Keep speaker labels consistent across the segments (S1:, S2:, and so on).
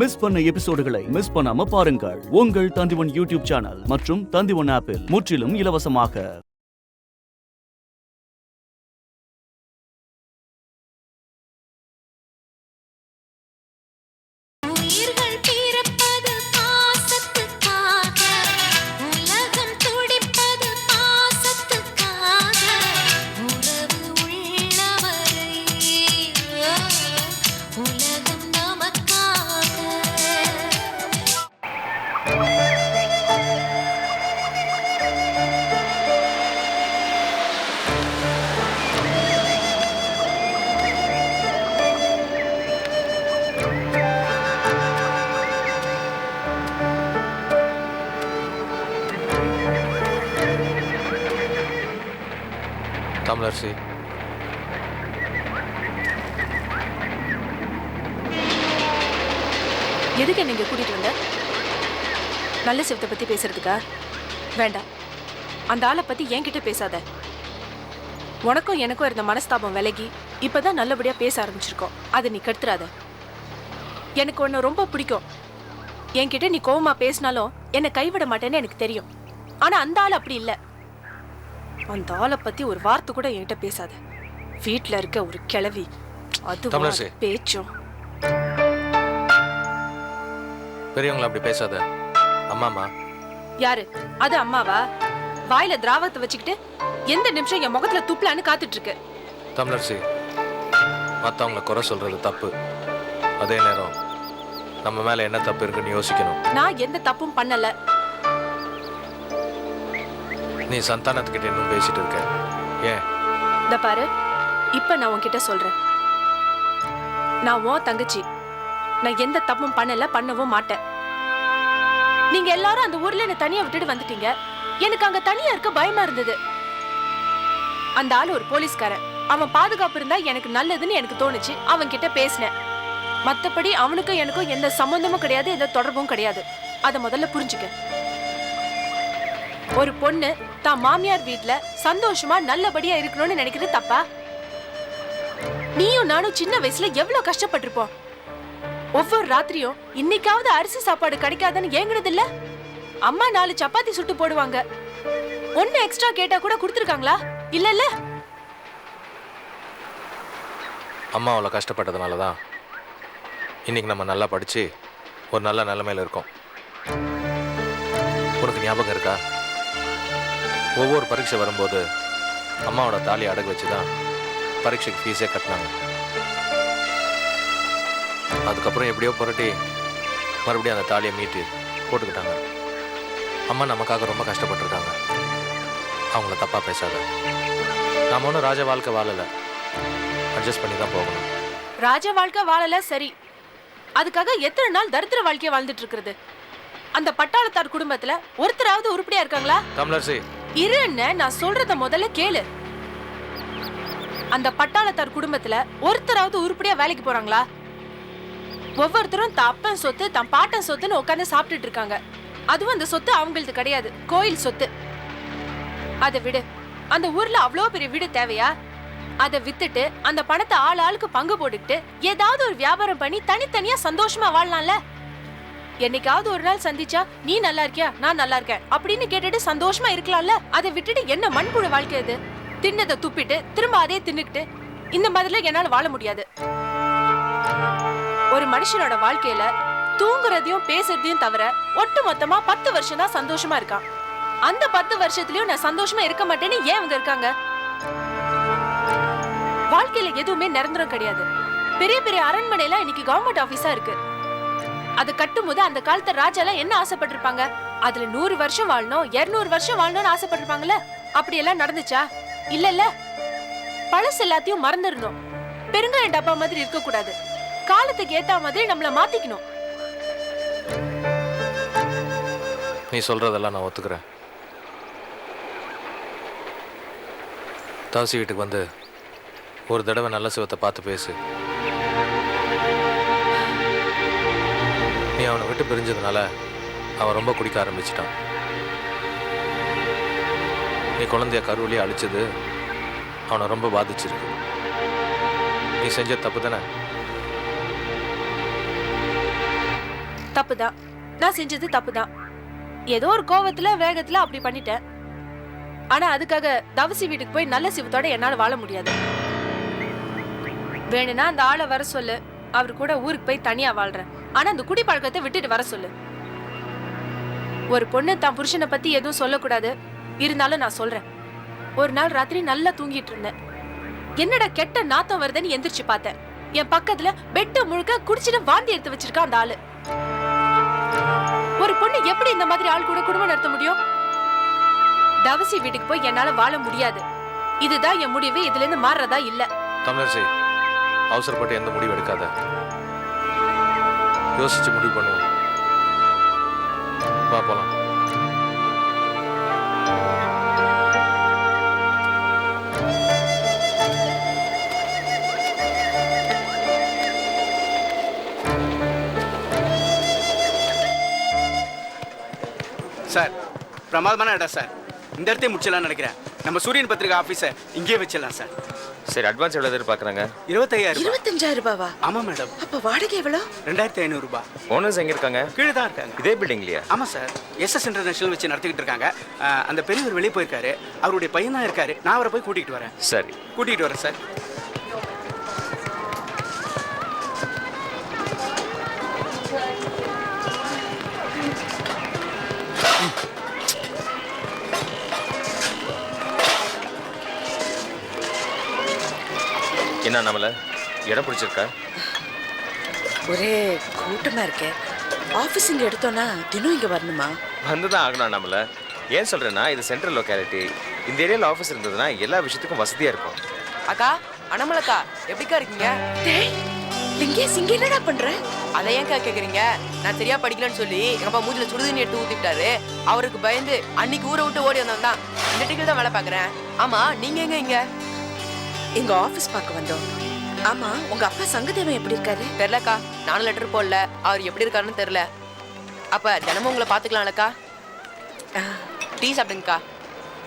S1: Miss பண்ண எபிசோடுகளை miss பண்ணாம பாருங்கள் உங்கள் தந்திவன் யூடியூப் சேனல் மற்றும் தந்திவன் ஆப்பில் முற்றிலும் இலவசமாக.
S2: தமிழரசி,
S3: எதுக்கு நீங்க கூட்டிட்டு வந்த? நல்ல சிவத்தை பத்தி பேசுறதுக்கா? வேண்டாம், அந்த ஆளை பத்தி என்கிட்ட பேசாத. உனக்கும் எனக்கும் இருந்த மனஸ்தாபம் விலகி இப்பதான் நல்லபடியா பேச ஆரம்பிச்சிருக்கோம். அதை நீ கெடுத்துறாத. எனக்கு உன்னை ரொம்ப பிடிக்கும். என்கிட்ட நீ கோவமா பேசினாலும் என்னை கைவிட மாட்டேன்னு எனக்கு தெரியும். ஆனா அந்த ஆள் அப்படி இல்லை. அந்த ஆளை பத்தி ஒரு வார்த்தை கூட என்கிட்ட பேசாத. வீட்டுல இருக்க ஒரு கிழவி, அது பேச்சும்.
S2: பெரியவங்கள அப்படி பேசாத. அம்மாமா
S3: யாரு? அது அம்மாவா? வாயில திராவத்தை வச்சுக்கிட்டு எந்த நிமிஷம் என் முகத்துல துப்பலான்னு காத்துட்டு இருக்கு.
S2: தமிழரசி, மத்தவங்களை குறை சொல்றது தப்பு. அதே நேரம் நம்ம மேல என்ன தப்பு இருக்குன்னு யோசிக்கணும்.
S3: நான் எந்த தப்பும் பண்ணல.
S2: நீ சந்தானத்துக்கிட்ட இன்னும் பேசிட்டு இருக்க. ஏன்?
S3: இந்த பாரு, இப்ப நான் உன்கிட்ட சொல்றேன். நான் உன் தங்கச்சி. நான் எந்த தப்பும் பண்ணல, பண்ணவும் மாட்டேன். நீங்க எல்லாரும் அந்த ஊர்ல என்ன தனியா விட்டுட்டு வந்துட்டீங்க. எனக்கு அங்க தனியா இருக்க பயமா இருந்தது. அந்த ஆளு ஒரு போலீஸ்காரன். அவன் பாதுகாப்பு இருந்தா எனக்கு நல்லதுன்னு எனக்கு தோணுச்சு. அவன் கிட்ட பேசினேன். மத்தபடி அவனுக்கும் எனக்கும் எந்த சம்பந்தமும் கிடையாது, எந்த தொடர்பும் கிடையாது. அதை முதல்ல புரிஞ்சுக்க. ஒரு பொண்ணு தான் மாமியார் வீட்டுல சந்தோஷமா நல்லபடியா இருக்கணும்னு நினைக்கிறது தப்பா? நீயும் நானும் சின்ன வயசுல எவ்வளவு கஷ்டப்பட்டிருப்போம். ஒவ்வொரு ராத்திரியும் இன்னைக்காவது அரிசி சாப்பாடு கிடைக்காதுன்னு ஏங்குனது இல்ல? அம்மா 4 சப்பாத்தி சுட்டு போடுவாங்க. ஒண்ணு எக்ஸ்ட்ரா கேட்டா கூட கொடுத்துருக்காங்களா? இல்ல இல்ல.
S2: அம்மா அவ்வளோ கஷ்டப்பட்டதுனாலதான் இன்னைக்கு நம்ம நல்லா படிச்சு ஒரு நல்ல நிலைமையில இருக்கோம். உனக்கு ஞாபகம் இருக்கா? ஒவ்வொரு பரீட்சை வரும்போது அம்மாவோட தாலியை அடகு வச்சுதான் பரீட்சைக்கு ஃபீஸே கட்டினாங்க. அதுக்கப்புறம் எப்படியோ புரட்டி மறுபடியும் அந்த தாலியை மீட்டு போட்டுக்கிட்டாங்க. அம்மா நமக்காக ரொம்ப கஷ்டப்பட்டுருக்காங்க. அவங்கள தப்பா பேசாத. நாம ஒன்றும் ராஜ வாழ்க்கை வாழலை, அட்ஜஸ்ட் பண்ணி தான் போகணும்.
S3: ராஜ வாழ்க்கை வாழல சரி, அதுக்காக எத்தனை நாள் தரித்திர வாழ்க்கையை வாழ்ந்துட்டு இருக்கிறது? அந்த பட்டாளத்தார் குடும்பத்துல ஒருத்தராவது உருப்படியா இருக்காங்களா?
S2: தமிழரசி,
S3: இருன்னு நான் சொல்றத முதல்ல கேளு. அந்த பட்டாளத்தார் குடும்பத்துல ஒருத்தராவது உருப்படியா வேலைக்கு போறாங்களா? ஒவ்வொருத்தரும் தான் அப்பன் சொத்து தான் பாட்டன் சொத்துன்னு உட்காந்து சாப்பிட்டுட்டு இருக்காங்க. அதுவும் அந்த சொத்து அவங்களுக்கு கிடையாது, கோயில் சொத்து. அதை விடு. அந்த ஊர்ல அவ்வளோ பெரிய வீடு தேவையா? அதை வித்துட்டு அந்த பணத்தை ஆள் ஆளுக்கு பங்கு போட்டுக்கிட்டு ஏதாவது ஒரு வியாபாரம் பண்ணி தனித்தனியா சந்தோஷமா வாழலாம்ல. என்னைக்காவது ஒரு நாள் சந்திச்சா நீ நல்லா இருக்கியா, நான் நல்லா இருக்கேன் அப்படின்னு கேட்டுட்டு சந்தோஷமா இருக்கலாம்ல. அதை விட்டுட்டு என்ன மண்புழு வாழ்க்கை இது? தின்னதை துப்பிட்டு திரும்ப அதே தின்னுக்கிட்டு இந்த மாதிரில என்னால வாழ முடியாது. ஒரு மனுஷனோட வாழ்க்கையில தூங்குறதையும் பேசுறதையும் தவிர ஒட்டு மொத்தமா 10 வருஷம் தான் சந்தோஷமா இருக்கான். அந்த 10 வருஷத்துலயும் நான் சந்தோஷமா இருக்க மாட்டேன்னு ஏன் அவங்க இருக்காங்க? வாழ்க்கையில எதுவுமே நிரந்தரம் கிடையாது. பெரிய பெரிய அரண்மனைலாம் இன்னைக்கு கவர்மெண்ட் ஆபீஸா இருக்கு. அது கட்டும் போது அந்த காலத்து ராஜாலாம் என்ன ஆசைப்பட்டிருப்பாங்க? அதுல 100 வருஷம் வாழணும், 200 வருஷம் வாழணும்னு ஆசைப்பட்டிருப்பாங்கல்ல? அப்படி எல்லாம் நடந்துச்சா? இல்ல. பழசு எல்லாத்தையும் மறந்துடணும். பெருங்காயம் டப்பா மாதிரி இருக்க கூடாது. காலத்துக்கு ஏத்த மாதிரி நம்மள மாத்திக்கணும்.
S2: நீ சொல்றதெல்லாம் நான் ஒத்துக்கிறேன். தவசி வீட்டுக்கு வந்து ஒரு தடவை நல்ல சிவத்தை பார்த்து பேசு. நீ அவனை விட்டு பிரிஞ்சதுனால அவன் ரொம்ப குடிக்க ஆரம்பிச்சிட்டான். நீ குழந்தைய கருவிலேயே அழிச்சது அவனை ரொம்ப பாதிச்சிருக்கு. நீ செஞ்ச தப்பு தானே?
S3: தப்புதான், நான் செஞ்சது தப்புதான். ஏதோ ஒரு கோவத்துல வேகத்துல அப்படி பண்ணிட்டேன். ஆனா அதுக்காக தவசி வீட்டுக்கு போய் நல்ல சிவத்தோட என்னால வாழ முடியாது. வேணும்னா அந்த ஆளை வர சொல்லு, அவரு கூட ஊருக்கு போய் தனியா வாழ்றேன். ஆனா அந்த குடி பழக்கத்தை விட்டுட்டு வர சொல்லு. ஒரு பொண்ணு தான் புருஷனை பத்தி எதுவும் சொல்லக்கூடாது, இருந்தாலும் நான் சொல்றேன். ஒரு நாள் ராத்திரி நல்லா தூங்கிட்டு இருந்தேன். என்னடா கெட்ட நாத்தம் வருதுன்னு எந்திரிச்சு பார்த்தேன். என் பக்கத்துல பெட்டு முழுக்க குடிச்சிட்டு வாந்தி எடுத்து வச்சிருக்கான் அந்த ஆளு. ஒரு பொண்ணு எப்படி இந்த மாதிரி ஆள் கூட குடும்பம் நடத்த முடியும்? தவசி வீட்டுக்கு போய் என்னால வாழ முடியாது. இதுதான் என் முடிவு, இதுல இருந்து மாறுறதா இல்ல.
S2: தமிழரசி, அவசரப்பட்டு எந்த முடிவு எடுக்காத. யோசிச்சு முடிவு பண்ணுவோம். வா போலாம்.
S4: சார், பிரமாதமான இடம் சார். இந்த இடத்தையும் முடிச்சலாம்னு நினைக்கிறேன். நம்ம சூரியன் பத்திரிகை ஆஃபீஸை இங்கேயே வச்சிடலாம் சார்.
S2: சரி, அட்வான்ஸ் எவ்வளோ எதிர்பார்க்குறாங்க?
S4: 25,000.
S5: 25,000 ரூபாவா?
S4: ஆமாம் மேடம்.
S5: அப்ப வாடகை எவ்வளோ?
S4: 2,500 ரூபாய்.
S2: ஓனர்ஸ் எங்கே இருக்காங்க?
S4: கீழே தான் இருக்காங்க.
S2: இதே பில்டிங்லையா?
S4: ஆமாம் சார், SS இன்டர்நேஷனல் வச்சு நடத்திக்கிட்டு இருக்காங்க. அந்த பெரியவர் வெளியே போயிருக்காரு, அவருடைய பையன் தான் இருக்காரு. நான் அவரை போய் கூட்டிகிட்டு வரேன்.
S2: சரி,
S4: கூட்டிகிட்டு வரேன் சார்.
S2: என்ன நம்மள இடம் பிடிச்சிருக்கா?
S5: ஒரே கூட்டமா இருக்கே. ஆபீஸ் இங்க எடுத்தோம்னா தினம் இங்க வரணுமா?
S2: வந்துதான் ஆகணும் நம்மள. ஏன் சொல்றேன்னா, இது சென்ட்ரல் லொக்காலிட்டி. இந்த ஏரியாவில் ஆஃபீஸ் இருந்ததுன்னா எல்லா விஷயத்துக்கும் வசதியா இருக்கும்.
S6: அக்கா, அனமலக்கா, எப்படிக்கா இருக்கீங்க?
S5: டேய், லிங்கேஷ் இங்க என்னடா பண்ற?
S6: அதை ஏன்க்கா கேக்குறீங்க? நான் சரியா படிக்கலன்னு சொல்லி எங்க அப்பா மூஞ்சில சுடுதண்ணி எடுத்து ஊத்திட்டாரு. அவருக்கு பயந்து அன்னைக்கு ஊரை விட்டு ஓடி வந்தவன் தான். இந்த டிக்கெட் தான் வேலை பாக்குறேன். ஆமா, நீங்க எங்க இங்க?
S5: எங்க ஆபீஸ் பார்க்க வந்தோம். ஆமா, உங்க அப்பா சங்கதேவன் எப்படி இருக்காரு?
S6: தெரியலக்கா, நானும் லெட்டர் போடல. அவர் எப்படி இருக்காருன்னு தெரியல. அப்ப தினமும் உங்களை பாத்துக்கலாம்லக்கா? டீ சாப்பிடுங்கக்கா.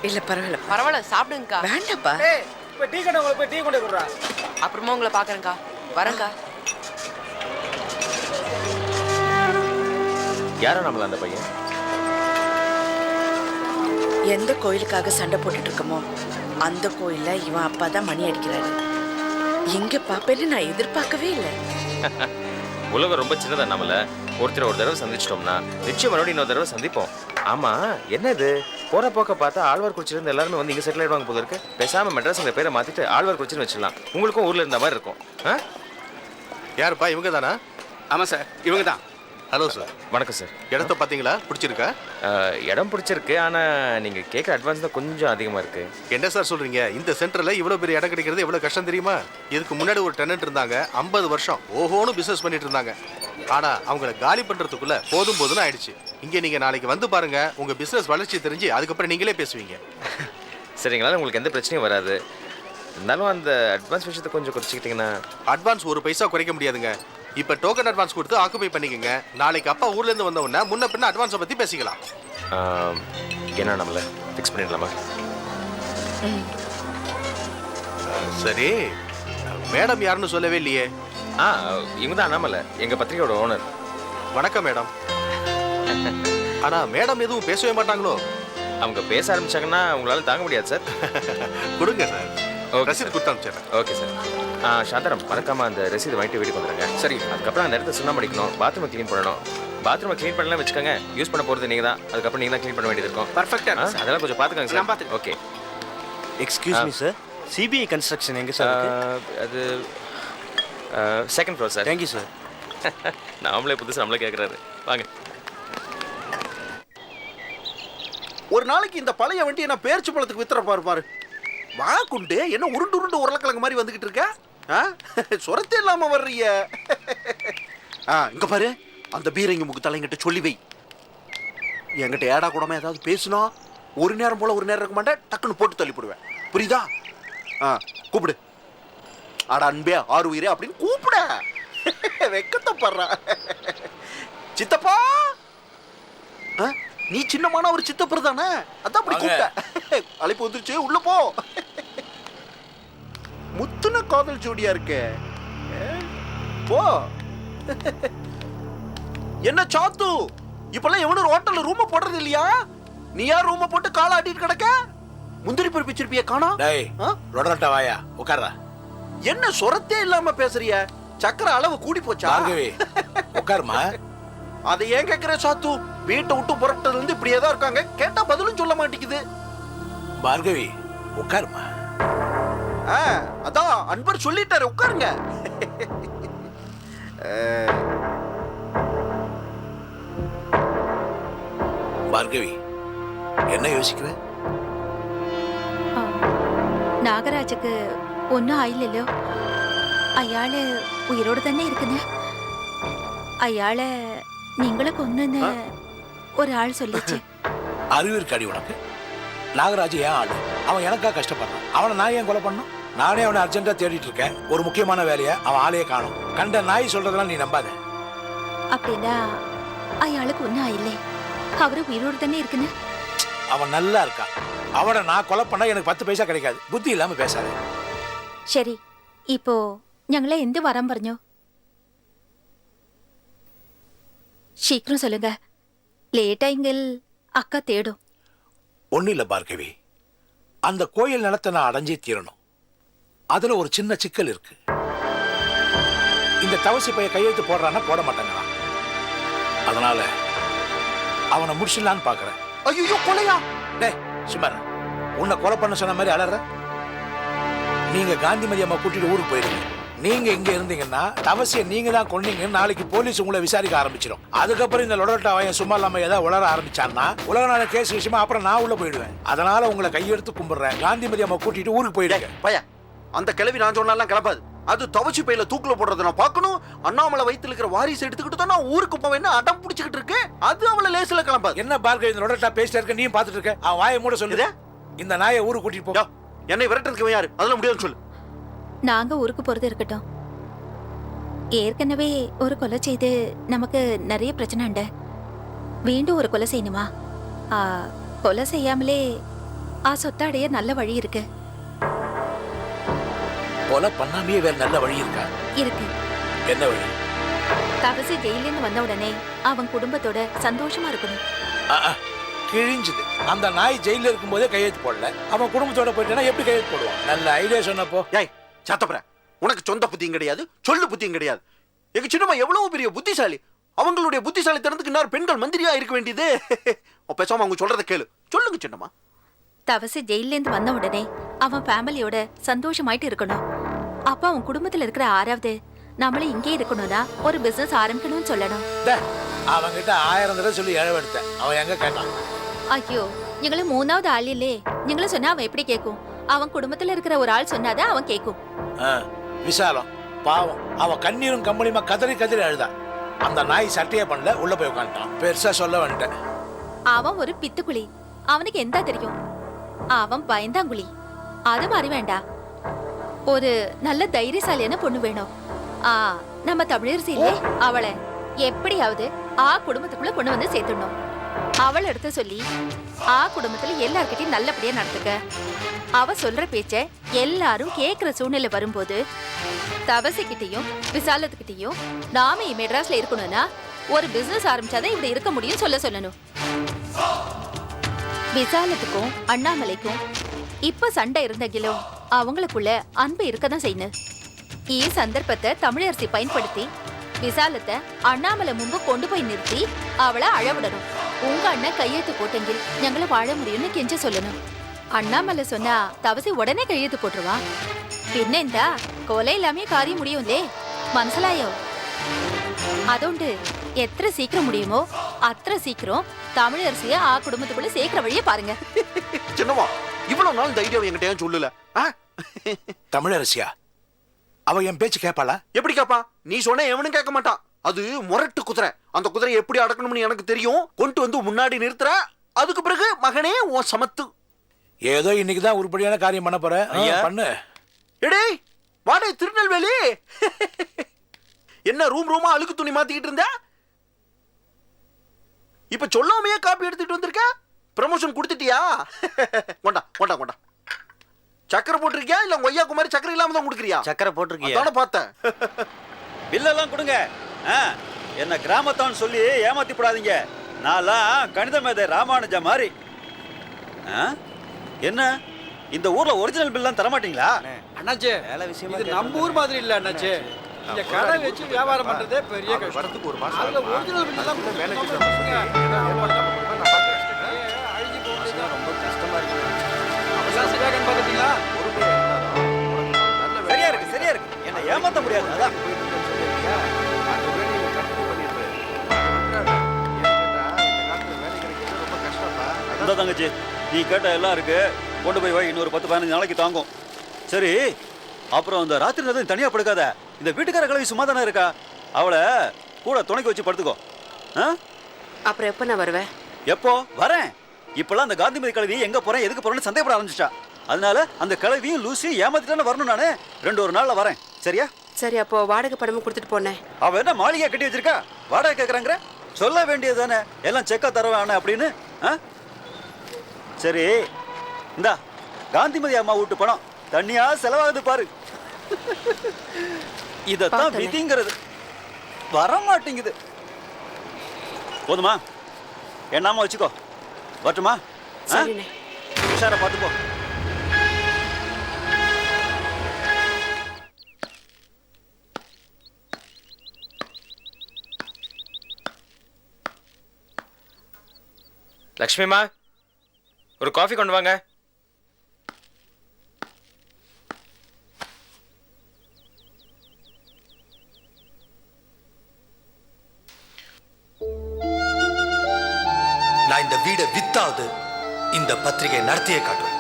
S5: இல்ல பரவாயில்ல.
S6: பரவாயில்ல, சாப்பிடுங்கக்கா.
S5: வேண்டாப்பா.
S4: இப்போ டீ கடை உங்களுக்கு போய் டீ கொண்டு கொடுறா.
S6: அப்புறமா உங்களை பாக்குறேன்க்கா. வரேன்க்கா.
S2: யாரோ நம்மள அந்த பையன்?
S5: எந்த கோயிலுக்காக சண்டை போட்டுட்டு இருக்கோமோ அந்த கோயில்ல இவன் அப்பா தான் மணி அடிக்கிறாரு. எங்க பாப்பேன்னு நான் எதிர்பார்க்கவே இல்லை.
S2: உலகம் ரொம்ப சின்னதா. நம்மள ஒருத்தர் ஒரு தடவை சந்திச்சிட்டோம்னா நிச்சயம் மறுபடியும் இன்னொரு தடவை சந்திப்போம். ஆமா, என்னது போற போக்க பார்த்தா ஆழ்வார்குறிச்சில இருந்து எல்லாருமே வந்து இங்க செட்டில் ஆயிடுவாங்க போல இருக்கு. பேசாம மெட்ராஸ் இந்த பேரை மாத்திட்டு ஆழ்வார்குறிச்சின்னு வச்சிடலாம். உங்களுக்கும் ஊர்ல இருந்த மாதிரி இருக்கும்.
S7: யாருப்பா இவங்க தானா?
S4: ஆமாம் சார், இவங்க தான்.
S7: Hello sir.
S2: வணக்கம் சார்.
S7: இடத்த பார்த்தீங்களா? பிடிச்சிருக்கா?
S2: இடம் பிடிச்சிருக்கு. ஆனா நீங்க கேட்குற அட்வான்ஸ் தான் கொஞ்சம் அதிகமா இருக்கு.
S7: என்ன சார் சொல்றீங்க? இந்த சென்டர்ல இவ்வளவு பெரிய இடம் கிடைக்கிறது எவ்வளவு கஷ்டம் தெரியுமா? இதுக்கு முன்னாடி ஒரு டெனன்ட் இருந்தாங்க. 50 வருஷம் ஓஹோன்னு பிசினஸ் பண்ணிட்டு இருந்தாங்க. ஆனா அவங்கள காலி பண்றதுக்குள்ள போதும்னு ஆயிடுச்சு. இங்க நீங்க நாளைக்கு வந்து பாருங்க, உங்க பிசினஸ் வளர்ச்சி தெரிஞ்சு அதுக்கப்புறம் நீங்களே பேசுவீங்க.
S2: சரிங்களா? உங்களுக்கு எந்த பிரச்சனையும் வராது. இருந்தாலும் அந்த அட்வான்ஸ் விஷயத்தை கொஞ்சம் குறைச்சிக்கிட்டீங்கன்னா.
S7: அட்வான்ஸ் ஒரு பைசா குறைக்க முடியாதுங்க. இப்ப டோக்கன் அட்வான்ஸ் கொடுத்து ஆக்குபை பண்ணிக்கங்க. நாளைக்கு அப்பா ஊர்ல இருந்து வந்த உடனே முன்ன பின்ன அட்வான்ஸை பத்தி பேசிக்கலாம்.
S2: என்ன நம்மள ஃபிக்ஸ் பண்ணிடலாமா?
S7: சரி, மேடம் யாருன்னு சொல்லவே இல்லையே.
S2: இவங்க தான் அண்ணாமலை, எங்க பத்திரிகையோட ஓனர்.
S7: வணக்கம் மேடம். ஆனா மேடம் எதுவும் பேசவே மாட்டாங்களோ?
S2: அவங்க பேச ஆரம்பிச்சாங்கன்னா உங்களால தாங்க முடியாது சார்.
S7: கொடுங்க சார். ரசீது கொடுத்து அனுப்பிச்சிடுறேன்.
S2: Okay sir. சாந்தரம், மறக்காம அந்த ரசீது வாங்கிட்டு வீட்டுக்கு வந்துடுங்க.
S4: சரி.
S2: அதுக்கப்புறம் அந்த இடத்த சுண்ணாம்பு அடிக்கணும், பாத்ரூமை க்ளீன் பண்ணணும். பாத்ரூமை க்ளீன் பண்ணலாம் வச்சுக்கோங்க. யூஸ் பண்ண போகிறது நீங்கள் தான். அதுக்கப்புறம் நீங்கள் தான் க்ளீன் பண்ண வேண்டியது இருக்கும்.
S4: பர்ஃபெக்டாக
S2: அதெல்லாம் கொஞ்சம் பார்த்துக்கோங்க
S4: நான்
S2: சார்.
S4: பார்த்துக்கிறேன்.
S2: Okay.
S8: Excuse me sir, CBI construction எங்கே சார் இருக்கு?
S2: அது second floor sir.
S8: Thank you sir.
S2: நாமளே புதுசு நம்மளே கேட்குறாரு. வாங்க.
S9: ஒரு நாளைக்கு இந்த பழைய வண்டி என்ன பேர்ச்சி பழத்துக்கு வித்துற பாரு. வா குண்டு, என்ன உருண்டு உருண்டு உருளைக்கிழங்கு மாதிரி வந்துகிட்டு இருக்க? சொரத்தே இல்லாம வர்றிய. இங்க பாரு, அந்த பீரங்கி முக்கு தலைங்கிட்ட சொல்லி வை. என்கிட்ட ஏடா கூடமா ஏதாவது பேசுனா ஒரு நேரம் போல ஒரு நேரம் இருக்க மாட்டேன், டக்குன்னு போட்டு தள்ளி போடுவேன். புரியுதா? கூப்பிடு. ஆடா அன்பே, ஆறு உயிரே அப்படின்னு கூப்பிட. வெக்கத்தை படுறா. சித்தப்பா, நீ சின்னமான ஒரு சித்தப்பர் தானே, அதான் அப்படி கூப்பிட்ட. அழைப்பு வந்துருச்சு, உள்ள போ. முத்துன காதல் ஜோடியா இருக்க. போ. என்ன சாத்து, இப்பெல்லாம் எவனும் ஒரு ஹோட்டல்ல ரூம் போடுறது இல்லையா? நீ யார் ரூம் போட்டு கால ஆட்டிட்டு கிடக்க? முந்திரி பருப்பு வச்சிருப்பிய காணா?
S10: டேய் ரொடரட்ட வாயா உட்கார்றா.
S9: என்ன சொரத்தே இல்லாம பேசுறிய? சக்கரை அளவு கூடி போச்சா?
S10: பார்கவி உட்காருமா.
S9: அதை ஏன் கேக்குற சாத்து? வீட்டை விட்டு புறப்பட்டதுல இருந்து இப்படியே தான் இருக்காங்க, கேட்டா பதிலும் சொல்ல மாட்டேங்குது.
S10: பார்கவி உட்காருமா.
S9: அதான் அன்பர் சொல்லிட்டாரு, உட்காருங்க.
S10: பார்கவி என்ன யோசிக்கிற?
S11: നാഗരാജക്ക് ഒന്നും ആയില്ലല്ലോ. അയാള് ഉയരോട് തന്നെ ഇരിക്കുന്ന. അയാളെ നിങ്ങളെ കൊന്നെന്ന് ഒരാൾ ചൊല്ലിച്ച്.
S10: அறிவு இருக்காடி உனக்கு? நாகராஜ் ஏன் ஆளு? அவன் எனக்கா கஷ்டப்படுறான். அவனை நான் ஏன் கொலை பண்ணும்? நானே அவனை அர்ஜென்ட்டா தேடிட்டு இருக்கேன். ஒரு முக்கியமான வேலையை அவன் ஆளையே காணும். கண்ட நாய் சொல்றதெல்லாம் நீ நம்பாத.
S11: அப்படின்னா அயாளுக்கு ஒன்றும் ஆயில்லே. அவரு உயிரோடு தானே இருக்குன்னு.
S10: அவன் நல்லா இருக்கான். அவனை நான் கொலை பண்ணா எனக்கு 10 பைசா கிடைக்காது. புத்தி இல்லாம பேசாத.
S11: ശരി, ഇപ്പോ ഞങ്ങളെ എന്ത് വരാൻ പറഞ്ഞു? ശീഘ്രം சொல்லுங்க. லேட்டாயிങ്കിൽ அக்கா தேடும்.
S10: ஒன்னும் இல்ல பார்கவி, அந்த கோயில் நிலத்தை நான் அடைஞ்சே தீரணும். அதுல ஒரு சின்ன சிக்கல் இருக்கு. இந்த தவசி பைய கையெழுத்து போடுறான்னா போட மாட்டாங்களாம். அதனால அவனை முடிச்சிடலான்னு பாக்குறேன்.
S9: ஐயோ கொலையா?
S10: டேய் சுமார், உன்னை கொலை பண்ண சொன்ன மாதிரி அலற. நீங்க காந்திமதி அம்மா கூட்டிட்டு ஊருக்கு போயிருங்க. நீங்க இங்க இருந்தீங்கன்னா தவசியை நீங்க தான் கொன்னீங்கன்னு நாளைக்கு போலீஸ் உங்களை விசாரிக்க ஆரம்பிச்சிடும். அதுக்கப்புறம் இந்த லொடட்டா வாயன் சும்மா இல்லாம ஏதாவது உளர ஆரம்பிச்சான்னா உலக நாள கேஸ் விஷயமா அப்புறம் நான் உள்ள போயிடுவேன். அதனால உங்களை கையெடுத்து கும்பிடுறேன். காந்திமதி அம்மா கூட்டிட்டு ஊருக்கு போயிடுங்க.
S9: பையா, அந்த கிளவி நான் சொன்னாலாம் கிளப்பாது. அது தவச்சி பையில தூக்குல போடுறத நான் பார்க்கணும். அண்ணாமலை வயித்துல இருக்கிற வாரிசு எடுத்துக்கிட்டு தான் நான் ஊருக்கு போவேன்னு அடம் பிடிச்சிக்கிட்டு இருக்கு. அது அவளை லேசில கிளம்பாது.
S10: என்ன பார்க்க இந்த லொடட்டா பேசிட்டு இருக்க, நீயும் பாத்துட்டு இருக்க. அவன் வாயை மூட சொல்லுது. இந்த நாயை ஊருக்கு கூட்டிட்டு போ.
S9: என்னை விரட்டுறதுக்கு யாரு? அதெல்லாம் முடியாதுன்னு சொல்லு.
S11: நாங்க ஊருக்கு போறது இருக்கட்டும். ஏற்கனவே ஒரு கொலை செய்து நமக்கு நிறைய பிரச்சனை உண்டு. மீண்டும் ஒரு கொலை செய்யணுமா? கொலை செய்யாமலே சொத்தை அடைய நல்ல வழி இருக்கு.
S10: கொலை பண்ணாமே வேற நல்ல வழி இருக்கா?
S11: இருக்கு.
S10: என்ன வழி?
S11: தவசி ஜெயிலிருந்து வந்த உடனே அவன் குடும்பத்தோட சந்தோஷமா இருக்கணும்.
S10: கிழிஞ்சுது. அந்த நாய் ஜெயில இருக்கும் போதே கையெழுத்து போடல. அவன் குடும்பத்தோட போயிட்டானா எப்படி கையெழுத்து போடுவான்? நல்ல ஐடியா சொன்னப்போ.
S9: ஏய் சாத்தப்பற, உனக்கு சொந்த புத்தியும் கிடையாது, சொல்லு புத்தியும் கிடையாது. எங்க சின்னம்மா எவ்வளவு பெரிய புத்திசாலி. அவங்களுடைய புத்திசாலித்தனத்துக்கு இன்னொரு பெண்கள் மந்திரியா இருக்க வேண்டியது. பேசாம அவங்க சொல்றதை கேளு. சொல்லுங்க சின்னம்மா.
S11: தவசி ஜெயிலிருந்து வந்த உடனே அவன் ஃபேமிலியோட சந்தோஷமாயிட்டு இருக்கணும். அப்ப அவன் குடும்பத்துல இருக்கிற 6வது நம்மள இங்கே இருக்கணும்னா ஒரு பிசினஸ் ஆரம்பிக்கணும்னு சொல்லணும்.
S10: அவன்கிட்ட 1000 தடவை சொல்லி இழவெடுத்தேன். அவன் எங்க கேட்டான்?
S11: ஐயோ, எங்களை 3வது ஆள் இல்லே. எங்களை சொன்னா அவன் எப்படி கேட்கும்? அவன் குடும்பத்துல இருக்கிற ஒரு ஆள் சொன்னாதான் அவன் கேட்கும்.
S10: விசாலம் பாவம், அவன் கண்ணீரும் கம்பளியுமா கதறி கதறி அழுதான். அந்த நாய் சட்டையே பண்ணல, உள்ள போய் உட்காந்துட்டான். பெருசா சொல்ல வந்துட்டேன்.
S11: அவன் ஒரு பித்துக்குழி. அவனுக்கு என்ன தெரியும்? அவன் பயந்தாங்குழி. அது மாதிரி வேண்டாம். ஒரு நல்ல தைரியசாலியான பொண்ணு வேணும். நம்ம தமிழரசியிலே அவளை எப்படியாவது குடும்பத்துக்குள்ள கொண்டு வந்து சேர்த்துடணும். அவள் எடுத்து சொல்லி குடும்பத்துல எல்லார்கிட்டையும் நல்லபடியா நடத்துக்க. அவ சொல்ற பேச்ச எல்லாரும் கேக்குற சூழ்நிலை வரும்போது தவசிக்கிட்டையும் விசாலத்துக்கிட்டையும் நாம மெட்ராஸ்ல இருக்கணும்னா ஒரு பிசினஸ் ஆரம்பிச்சாதான் இப்படி இருக்க முடியும் சொல்ல சொல்லணும். விசாலத்துக்கும் அண்ணாமலைக்கும் இப்ப சண்டை இருந்தகிலும் அவங்களுக்குள்ள அன்பு இருக்கதான் செய்யணும். சந்தர்ப்பத்தை தமிழரசி பயன்படுத்தி விசாலத்தை அண்ணாமலை முன்பு கொண்டு போய் நிறுத்தி அவளை அழவிடணும். உங்க அண்ணன் கையெழுத்து போட்டெங்கில் ഞങ്ങള് வாழ முடியும்னு கெஞ்ச சொல்லணும். அண்ணாமலை சொன்னா தவசி உடனே கையெழுத்து போட்டுருவான். பின்னெந்தா கொலை இல்லாமே காரியம் முடியும்லே. மனசிலாயோ? அதோண்டு எത്ര சீக்கிரம் முடியுமோ அത്ര சீக்கிரம் தமிழரசிய குடும்பத்துக்குள்ள சேர்க்கிற வழியை பாருங்க.
S9: சின்னம்மா, இவ்வளவு நாள் இந்த ஐடியா என்கிட்ட ஏன் சொல்லல?
S10: தமிழரசியா? அவ என் பேச்சு கேட்பாளா?
S9: எப்படி கேப்பா? நீ சொன்ன எவனும் கேட்க மாட்டான். அது முரட்டு குதிரை. அந்த குதிரையை எப்படி அடக்கணும்னு எனக்கு தெரியும். கொண்டு வந்து முன்னாடி நிறுத்துற. அதுக்கு பிறகு மகனே உன் சமத்து.
S10: ஏதோ இன்னைக்குதான் உருப்படியான காரியம் பண்ண போற. பண்ணு.
S9: எடே வாடே திருநெல்வேலி. என்ன ரூமா அழுக்கு துணி மாத்திக்கிட்டு இருந்த? இப்ப சொல்லாமையே காப்பி எடுத்துட்டு வந்திருக்க. ப்ரமோஷன் கொடுத்துட்டியா? கொண்டா கொண்டா கொண்டா. சக்கரை போட்டிருக்கியா இல்ல கொய்யா குமாரி சக்கரை இல்லாம தான் கொடுக்குறியா?
S8: சக்கரை போட்டிருக்கியா?
S9: அதான பார்த்தேன்.
S12: பில்லெல்லாம் கொடுங்க. என்ன கிராமத்தான் சொல்லி ஏமாத்தி போடாதீங்க. நான்லாம் கணித மேதை ராமானுஜா மாதிரி. என்ன இந்த ஊர்ல ஒரிஜினல் பில்லாம் தர மாட்டீங்களா?
S13: அண்ணாச்சே, இது நம்ம ஊர் மாதிரி இல்ல அண்ணாச்சே. இந்த கடை வச்சு வியாபாரம் பண்றதே பெரிய கஷ்டம்.
S7: வரதுக்கு ஒரு மாசம்
S13: அதுல ஒரிஜினல் பில் எல்லாம்
S7: மேனேஜர்
S12: ரொம்ப கஷ்டமா இருக்கு.
S13: அதெல்லாம் சரியா கண் பாத்தீங்களா?
S12: சரியா இருக்கு, சரியா இருக்கு. என்ன ஏமாத்த முடியாது. அதான் இந்த தங்கச்சி, நீ கேட்ட எல்லாம் இருக்கு. கொண்டு போய் வை, இன்னொரு 10-15 நாளைக்கு தாங்கும். சரி, அப்புறம் இந்த ராத்திரி நேரத்துல தனியா படுக்காத. இந்த வீட்டுக்கார கிளவி சும்மா தானே இருக்கா, அவளை கூட துணைக்கு வச்சு படுத்துக்கோ.
S6: அப்புறம் எப்ப நான் வருவேன்?
S12: எப்போ வரேன்? இப்பெல்லாம் அந்த காந்திமதி கிளவி எங்க போறேன் எதுக்கு போறேன்னு சந்தேகப்பட ஆரம்பிச்சிட்டா. அதனால அந்த கிளவியும் லூசியும் ஏமாத்திட்டான்னு வரணும். நானே 2 நாள்ல வரேன். சரியா?
S6: சரி, அப்போ வாடகை பணமும் கொடுத்துட்டு போனேன்.
S12: அவ என்ன மாளிகை கட்டி வச்சிருக்கா, வாடகை கேட்கறாங்க? சொல்ல வேண்டியது தானே, எல்லாம் செக்கா தரவான அப்படின்னு. சரி, இந்தா காந்திமதி அம்மா வீட்டு பணம் தண்ணியா செலவாகுது பாரு. இதத்தான் விதிங்கிறது. வரமாட்டேங்குது. போதுமா? என்னாம வச்சுக்கோ. வரட்டுமா? உஷாரா பார்த்துக்கோ.
S2: லக்ஷ்மிமா, ஒரு காஃபி கொண்டு வாங்க.
S14: நான் இந்த வீடை வித்தாவது இந்த பத்திரிகை நடத்தியே காட்டுவேன்.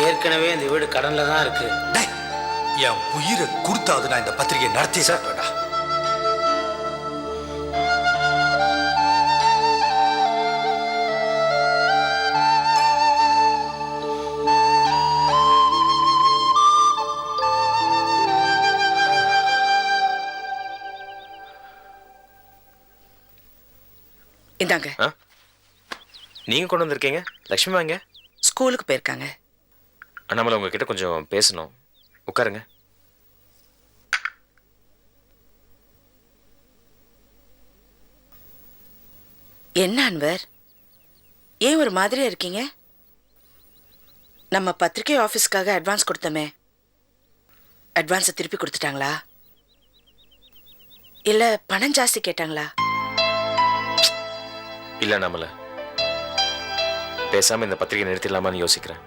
S13: ஏற்கனவே இந்த வீடு கடன்ல தான் இருக்கு.
S14: என் உயிரை கொடுத்தாவது நான் இந்த பத்திரிகை நடத்தியே காட்டுவேன்டா.
S5: இந்தாங்க.
S2: நீங்க கொண்டு வந்திருக்கீங்க. லக்ஷ்மி வாங்க.
S5: ஸ்கூலுக்கு போயிருக்காங்க.
S2: அண்ணாமலை உங்ககிட்ட கொஞ்சம் பேசணும். உட்காருங்க.
S5: என்ன அன்வர், ஏன் ஒரு மாதிரியா இருக்கீங்க? நம்ம பத்திரிகை ஆபீஸ்க்காக அட்வான்ஸ் கொடுத்தோமே, அட்வான்ஸை திருப்பி கொடுத்துட்டாங்களா? இல்ல பணம் ஜாஸ்தி கேட்டாங்களா?
S2: இல்ல அண்ணாமலை, பேசாம இந்த பத்திரிகை நிறுத்திடலாமான்னு யோசிக்கிறேன்.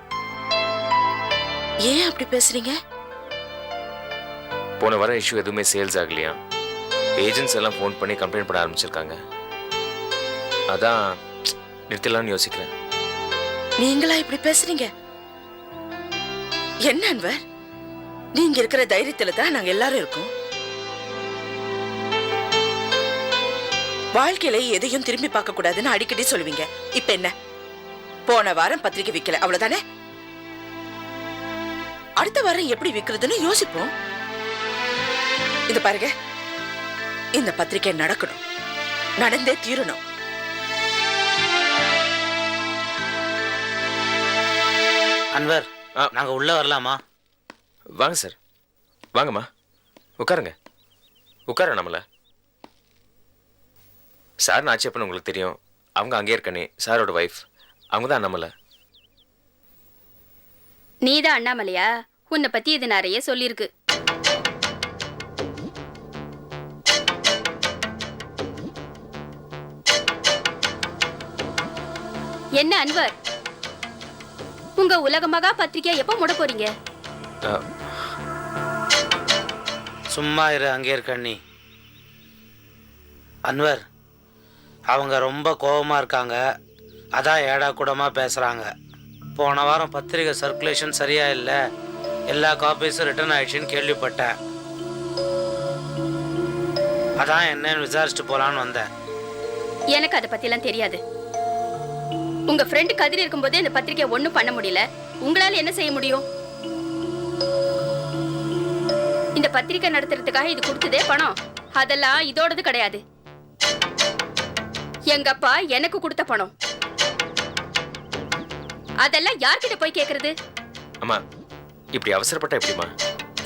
S5: ஏன் அப்படி பேசுறீங்க?
S2: போன வர இஷ்யூ எதுவுமே சேல்ஸ் ஆகலையா? ஏஜென்ட்ஸ் எல்லாம் ஃபோன் பண்ணி கம்ப்ளைண்ட் பண்ண ஆரம்பிச்சிருக்காங்க. அதான் நிறுத்திடலாம்னு யோசிக்கிறேன்.
S5: நீங்களா இப்படி பேசுறீங்க? என்ன அன்வர், நீங்க இருக்கிற தைரியத்துல தான் நாங்க எல்லாரும் இருக்கோம். வாழ்க்கையில எதையும் திரும்பி பார்க்க கூடாதுன்னு அடிக்கடி சொல்லுவீங்க. இப்ப என்ன, போன வாரம் பத்திரிகை விக்கல, அவ்வளவுதானே? அடுத்த வாரம் எப்படி விக்கிறதுன்னு யோசிப்போம். இது பாருங்க, இந்த பத்திரிகை நடக்கணும், நடந்தே தீரணும்.
S13: அன்வர், நாங்க உள்ள வரலாமா?
S2: வாங்க சார், வாங்கம்மா, உட்காருங்க. உட்கார நம்மள. சார் நாச்சியப்பன் உங்களுக்கு தெரியும். அவங்க அங்கே இருக்கனே, சாரோட வைஃப். அவங்க தான் அண்ணாமலை.
S11: நீதான் அண்ணாமலையா? உன்னை பத்தி இது நிறைய சொல்லியிருக்கு. என்ன அன்வர், உங்க உலகமகா பத்திரிகை எப்ப மூட போறீங்க?
S13: சும்மா இரு, அங்கே இருக்க நீ. அன்வர், அவங்க ரொம்ப கோபமா இருக்காங்க, அதான் ஏடா கூடமா பேசுறாங்க. போன வாரம் பத்திரிகை சர்க்குலேஷன் சரியா இல்லை, எல்லா காப்பீஸும் ரிட்டர்ன் ஆயிடுச்சுன்னு கேள்விப்பட்டேன். அதான் என்னன்னு விசாரிச்சுட்டு போலான்னு வந்தேன்.
S11: எனக்கு அதை பத்திலாம் தெரியாது. உங்க ஃப்ரெண்டு கதிர் இருக்கும்போதே இந்த பத்திரிகை ஒண்ணும் பண்ண முடியல, உங்களால என்ன செய்ய முடியும்? இந்த பத்திரிகை நடத்துறதுக்காக இது கொடுத்ததே பணம், அதெல்லாம் இதோடது கிடையாது. எங்க அப்பா எனக்கு கொடுத்த பணம். அதெல்லாம் யார்கிட்ட போய் கேக்குறது?
S2: அம்மா, இப்படி அவசரப்பட்டா எப்படிமா?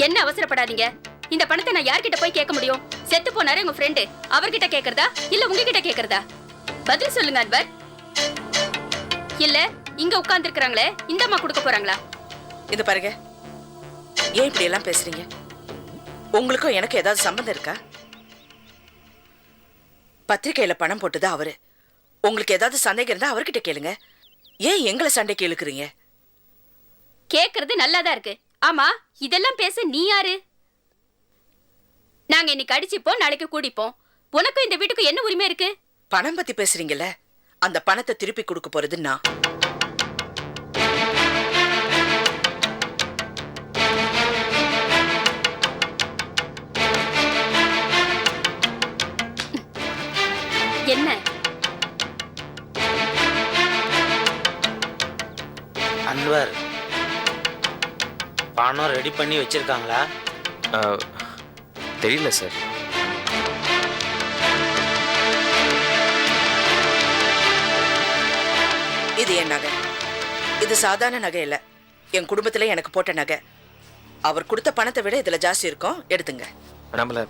S11: என்ன அவசரப்படாதீங்க, இந்த பணத்தை நான் யார்கிட்ட போய் கேட்க முடியும்?
S15: செத்து போனாரு உங்க ஃப்ரெண்டு, அவர்கிட்ட கேக்குறதா இல்ல உங்ககிட்ட கேக்குறதா? பதில் சொல்லுங்க அன்வர். இல்ல இங்க உட்கார்ந்து இருக்காங்களே இந்த அம்மா கொடுக்க போறாங்களா?
S5: இது பாருங்க, ஏன் இப்படி எல்லாம் பேசுறீங்க? உங்களுக்கும் எனக்கு ஏதாவது சம்பந்தம் இருக்கா? பத்திரிக்கையில பணம் போட்டது அவரு. உங்களுக்கு ஏதாவது சந்தேகம் இருந்தா அவர்கிட்ட கேளுங்க. ஏன் எங்களை சண்டைக்கு இழுக்கிறீங்க?
S15: கேக்குறது நல்லாதான் இருக்கு. ஆமா, இதெல்லாம் பேச நீ யாரு? நாங்க இன்னைக்கு அடிச்சுப்போம், நாளைக்கு கூடிப்போம். உனக்கும் இந்த வீட்டுக்கு என்ன உரிமை இருக்கு?
S5: பணம் பத்தி பேசுறீங்கல்ல, அந்த பணத்தை திருப்பி கொடுக்க போறது நான்.
S15: என்ன?
S13: அன்வர், பணம் ரெடி பண்ணி வச்சிருக்காங்களா?
S2: தெரியல சார்.
S5: இது என் நகை. இது சாதாரண நகை இல்ல, என் குடும்பத்துல எனக்கு போட்ட நகை. அவர் கொடுத்த பணத்தை விட இதுல ஜாஸ்தி இருக்கும், எடுத்துங்க.
S2: நம்மள